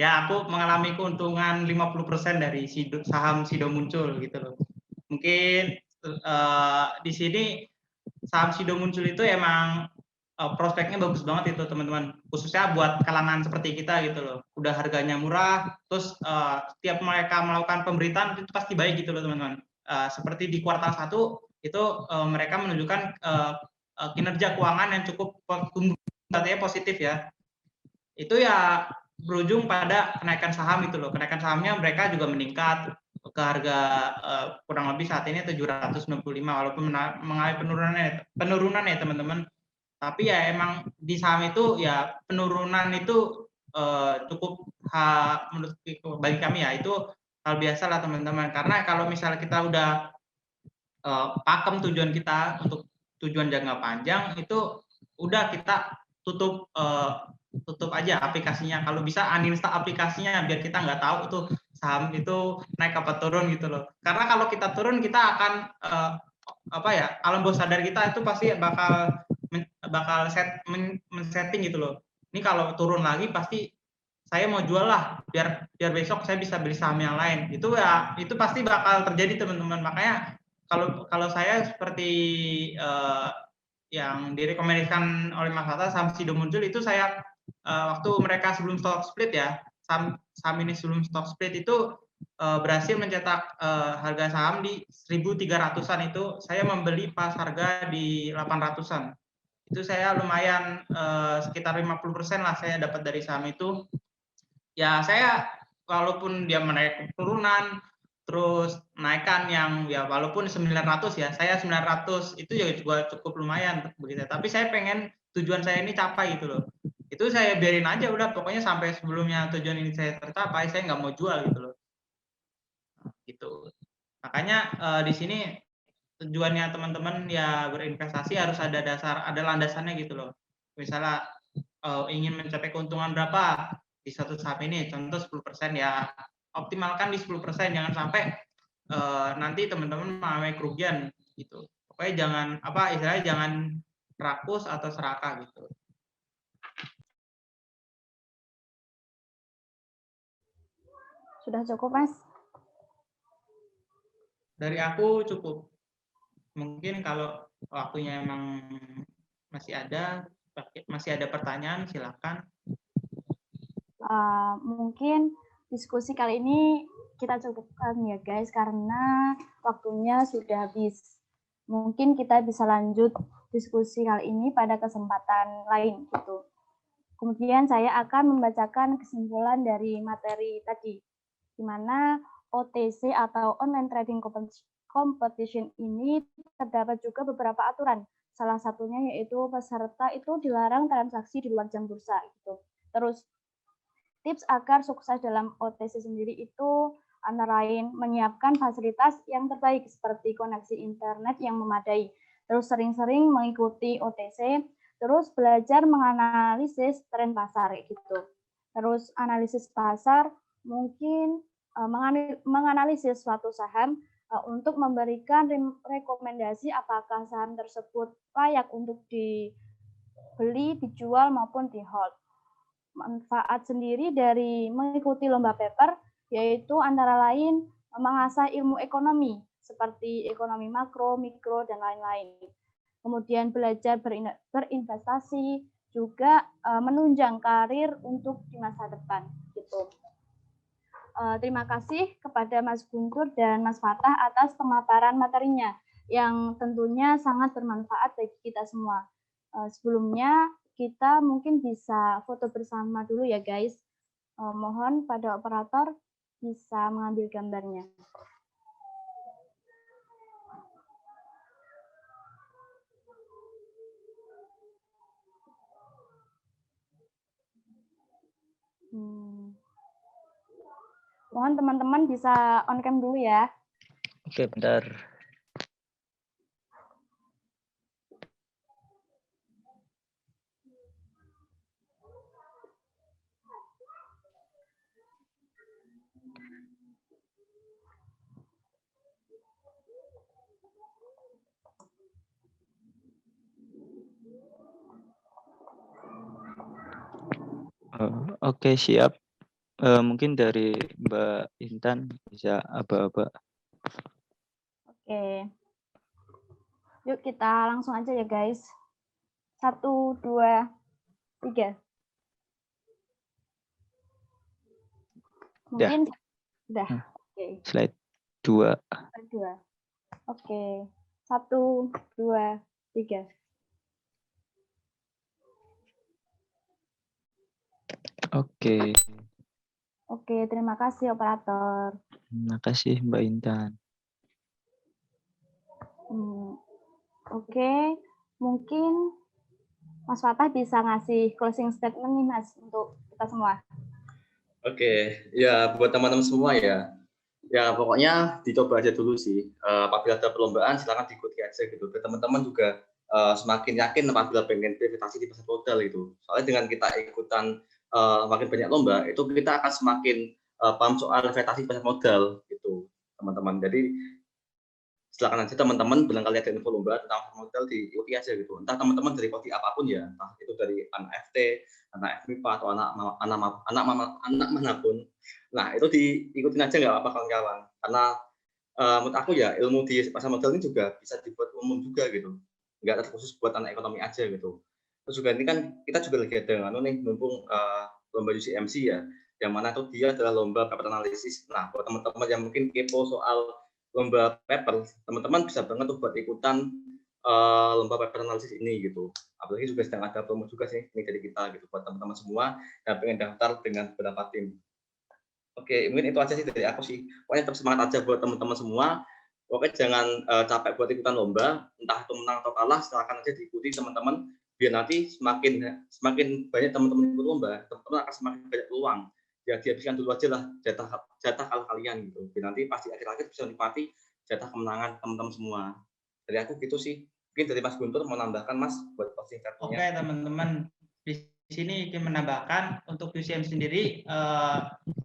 ya aku mengalami keuntungan 50% dari saham Sido muncul gitu loh. Mungkin di sini saham Sido muncul itu emang prospeknya bagus banget itu teman-teman, khususnya buat kalangan seperti kita gitu loh. Udah harganya murah, terus setiap mereka melakukan pemberitaan itu pasti baik gitu loh teman-teman. Seperti di kuartal 1 itu mereka menunjukkan kinerja keuangan yang cukup katanya positif ya. Itu ya berujung pada kenaikan saham itu loh. Kenaikan sahamnya mereka juga meningkat ke harga kurang lebih saat ini 795 walaupun mengalami penurunan ya teman-teman. Tapi ya emang di saham itu ya penurunan itu cukup menurut bagi kami ya itu hal biasa lah teman-teman. Karena kalau misalnya kita udah pakem tujuan kita untuk tujuan jangka panjang, itu udah kita tutup aja aplikasinya. Kalau bisa uninstall aplikasinya biar kita nggak tahu tuh saham itu naik apa turun gitu loh. Karena kalau kita turun kita akan alam bawah sadar kita itu pasti bakal men-setting gitu loh. Ini kalau turun lagi pasti saya mau jual lah biar besok saya bisa beli saham yang lain. Itu ya itu pasti bakal terjadi teman-teman. Makanya kalau saya seperti yang direkomendasikan oleh Mas Hatta, saham Sido muncul itu saya waktu mereka sebelum stock split ya, saham ini sebelum stock split itu berhasil mencetak harga saham di 1.300-an, itu saya membeli pas harga di 800-an. Itu saya lumayan sekitar 50% lah saya dapat dari saham itu. Ya saya walaupun dia menaik turunan, terus naikkan yang ya walaupun 900 ya, saya 900 itu ya juga cukup lumayan begitu. Tapi saya pengen tujuan saya ini capai gitu loh. Itu saya biarin aja udah, pokoknya sampai sebelumnya tujuan ini saya tercapai, saya nggak mau jual gitu loh. Gitu. Makanya di sini tujuannya teman-teman ya berinvestasi harus ada dasar, ada landasannya gitu loh. Misalnya ingin mencapai keuntungan berapa di satu saham ini, contoh 10%, ya optimalkan di 10%, jangan sampai nanti teman-teman mengalami kerugian gitu. Pokoknya jangan istilahnya jangan rakus atau serakah gitu. Sudah cukup, Mas? Dari aku cukup. Mungkin kalau waktunya emang masih ada pertanyaan, silakan. Mungkin diskusi kali ini kita cukupkan ya guys, karena waktunya sudah habis. Mungkin kita bisa lanjut diskusi kali ini pada kesempatan lain gitu. Kemudian saya akan membacakan kesimpulan dari materi tadi, di mana OTC atau Online Trading Competition ini terdapat juga beberapa aturan. Salah satunya yaitu peserta itu dilarang transaksi di luar jam bursa gitu. Terus tips agar sukses dalam OTC sendiri itu antara lain menyiapkan fasilitas yang terbaik seperti koneksi internet yang memadai, terus sering-sering mengikuti OTC, terus belajar menganalisis tren pasar gitu. Terus analisis pasar mungkin menganalisis suatu saham untuk memberikan rekomendasi apakah saham tersebut layak untuk dibeli, dijual maupun di hold. Manfaat sendiri dari mengikuti lomba paper yaitu antara lain mengasah ilmu ekonomi seperti ekonomi makro, mikro, dan lain-lain. Kemudian belajar berinvestasi, juga menunjang karir untuk di masa depan. Gitu. Terima kasih kepada Mas Guntur dan Mas Fatah atas pemaparan materinya yang tentunya sangat bermanfaat bagi kita semua. Sebelumnya kita mungkin bisa foto bersama dulu ya guys. Mohon pada operator bisa mengambil gambarnya. Mohon teman-teman bisa on cam dulu ya. Oke, bentar. Oke, siap. Mungkin dari Mbak Intan bisa aba-aba. Oke. Yuk kita langsung aja ya guys. 1, 2, 3. Mungkin udah. Oke. Slide 2. Oke. 1, 2, 3. Oke. Oke, terima kasih operator. Terima kasih Mbak Intan. Oke, mungkin Mas Fatah bisa ngasih closing statement nih Mas untuk kita semua. Oke, ya buat teman-teman semua ya pokoknya dicoba aja dulu sih. Apabila ada perlombaan silakan diikuti aja gitu. Teman-teman juga semakin yakin apabila pengen berinvestasi di pasar modal itu. Soalnya dengan kita ikutan makin banyak lomba itu kita akan semakin paham soal investasi pasar modal gitu teman-teman. Jadi silakan aja teman-teman barangkali ada info lomba tentang model diikuti aja gitu. Entah teman-teman dari prodi apapun ya, entah itu dari anak FT, anak FMIPA atau anak manapun. Nah, itu diikutin aja nggak apa-apa kawan-kawan. Karena menurut aku ya ilmu di pasar modal ini juga bisa dibuat umum juga gitu. Nggak terkhusus buat anak ekonomi aja gitu. Terus juga ini kan kita juga lagi ada nih mumpung lomba UCMC ya, yang mana tuh dia adalah lomba paper analisis. Nah, buat teman-teman yang mungkin kepo soal lomba paper, teman-teman bisa banget tuh buat ikutan lomba paper analisis ini gitu. Apalagi juga sedang ada promo juga sih ini dari kita gitu buat teman-teman semua yang pengen daftar dengan beberapa tim. Oke, mungkin itu aja sih dari aku sih. Pokoknya tetap semangat aja buat teman-teman semua. Pokoknya jangan capek buat ikutan lomba, entah itu menang atau kalah, silakan aja diikuti teman-teman. Biar nanti semakin banyak teman-teman ikut lomba, teman-teman akan semakin banyak peluang. Ya dihabiskan dulu aja lah jatah kalian gitu. Biar nanti pasti akhir-akhir bisa menikmati jatah kemenangan teman-teman semua. Dari aku gitu sih. Mungkin dari Mas Guntur mau nambahkan Mas buat posting kartunya. Oke teman-teman, di sini ingin menambahkan untuk UCM sendiri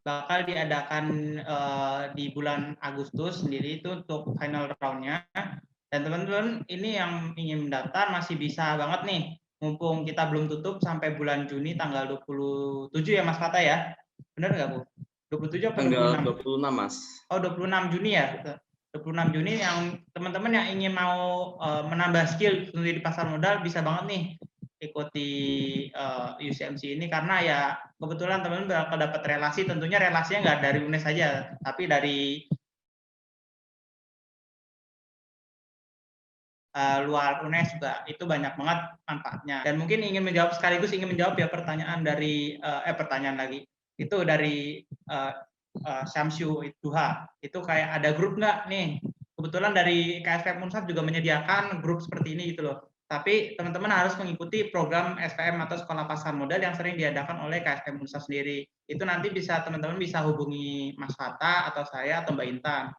bakal diadakan di bulan Agustus sendiri itu untuk final round-nya. Dan teman-teman ini yang ingin mendaftar masih bisa banget nih, mumpung kita belum tutup sampai bulan Juni tanggal 27 ya Mas Fatah ya? Benar nggak Bu? 27 apa 26? 26 Mas. Oh 26 Juni ya? 26 Juni yang teman-teman yang ingin mau menambah skill di pasar modal bisa banget nih ikuti UCMC ini karena ya kebetulan teman-teman bakal dapat relasi, tentunya relasinya nggak dari UNES saja tapi dari luar UNES juga itu banyak banget manfaatnya. Dan mungkin ingin menjawab ya pertanyaan dari pertanyaan lagi itu dari Syamsyu Duha, itu kayak ada grup nggak nih? Kebetulan dari KSPM Unsaf juga menyediakan grup seperti ini gitu loh. Tapi teman-teman harus mengikuti program SPM atau Sekolah Pasar Modal yang sering diadakan oleh KSPM Unsaf sendiri. Itu nanti bisa teman-teman bisa hubungi Mas Fata atau saya atau Mbak Intan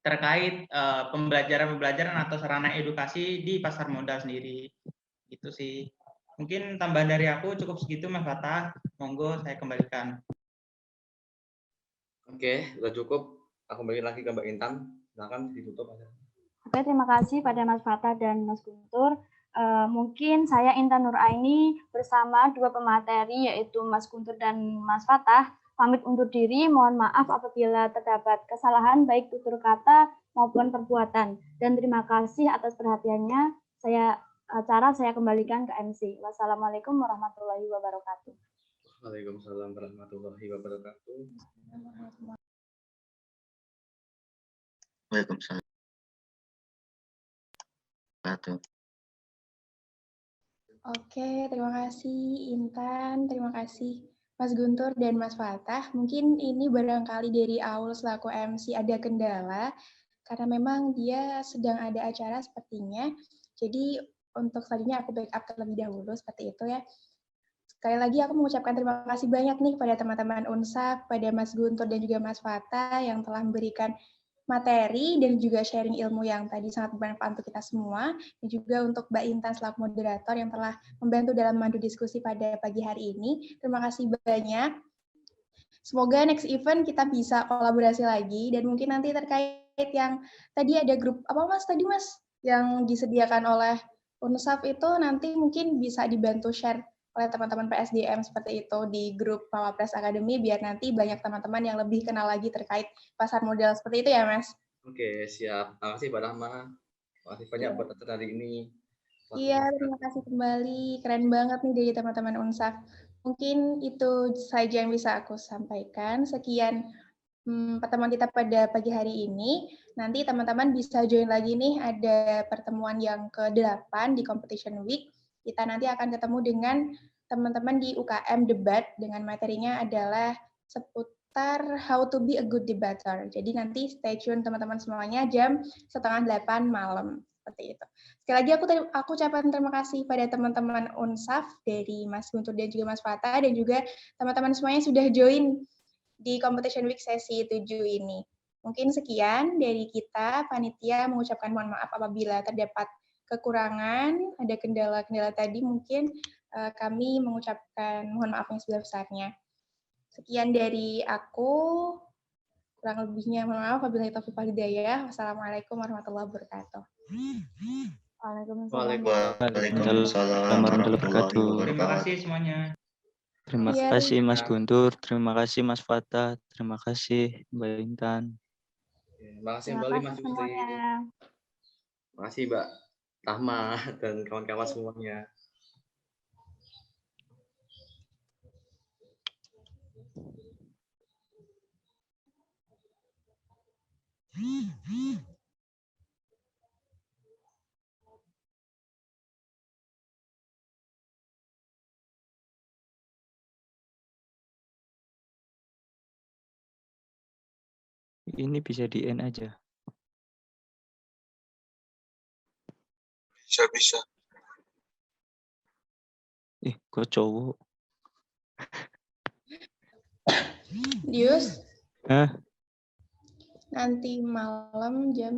terkait pembelajaran atau sarana edukasi di pasar modal sendiri. Gitu sih. Mungkin tambahan dari aku cukup segitu Mas Fata. Monggo saya kembalikan. Oke, sudah cukup. Aku kembali lagi ke Mbak Intan. Silakan ditutup aja. Oke, terima kasih pada Mas Fatah dan Mas Guntur. Mungkin saya Intan Nuraini bersama dua pemateri yaitu Mas Guntur dan Mas Fatah pamit undur diri. Mohon maaf apabila terdapat kesalahan baik tutur kata maupun perbuatan. Dan terima kasih atas perhatiannya. Saya kembalikan ke MC. Wassalamualaikum warahmatullahi wabarakatuh. Waalaikumsalam warahmatullahi wabarakatuh. Waalaikumsalam. Oke, terima kasih Intan, terima kasih Mas Guntur dan Mas Fatah. Mungkin ini barangkali dari Aul selaku MC ada kendala, karena memang dia sedang ada acara sepertinya. Jadi untuk selanjutnya aku backup terlebih dahulu seperti itu ya. Sekali lagi aku mengucapkan terima kasih banyak nih pada teman-teman Unsaf, pada Mas Guntur dan juga Mas Fatah yang telah memberikan materi dan juga sharing ilmu yang tadi sangat bermanfaat untuk kita semua, dan juga untuk Mbak Intan selaku moderator yang telah membantu dalam memandu diskusi pada pagi hari ini. Terima kasih banyak. Semoga next event kita bisa kolaborasi lagi, dan mungkin nanti terkait yang tadi ada grup, apa Mas tadi Mas, yang disediakan oleh Unsaf itu nanti mungkin bisa dibantu share oleh teman-teman PSDM seperti itu di grup Mawapres Academy, biar nanti banyak teman-teman yang lebih kenal lagi terkait pasar modal seperti itu ya, Mas? Oke, siap. Terima kasih Mbak Rahma. Terima kasih banyak buat acara hari ini. Iya, terima kasih kembali. Keren banget nih dari teman-teman Unsaf. Mungkin itu saja yang bisa aku sampaikan. Sekian pertemuan kita pada pagi hari ini. Nanti teman-teman bisa join lagi nih, ada pertemuan yang ke-8 di Competition Week. Kita nanti akan ketemu dengan teman-teman di UKM Debat dengan materinya adalah seputar how to be a good debater. Jadi nanti stay tune teman-teman semuanya jam 7:30 malam. Seperti itu. Sekali lagi aku ucapkan terima kasih pada teman-teman Unsaf dari Mas Guntur dan juga Mas Fatah, dan juga teman-teman semuanya sudah join di Competition Week sesi 7 ini. Mungkin sekian dari kita, panitia mengucapkan mohon maaf apabila terdapat kekurangan, ada kendala-kendala tadi, mungkin kami mengucapkan mohon maaf yang sebesar-besarnya. Sekian dari aku, Kurang lebihnya mohon maaf. Wabillahi taufiq wal hidayah. Wassalamualaikum warahmatullahi wabarakatuh. Waalaikumsalam. Waalaikumsalam warahmatullahi wabarakatuh. Terima kasih semuanya. Terima Iya, kasih Mas Guntur, terima kasih Mas Fatah, terima kasih Mbak Intan. Terima kasih Terima kembali kasih Mas Putri. semuanya. Terima kasih Mbak Rahma dan kawan-kawan semuanya. Ini bisa di-end aja. Bisa. Kok cowok? Dius, Hah? nanti malam jam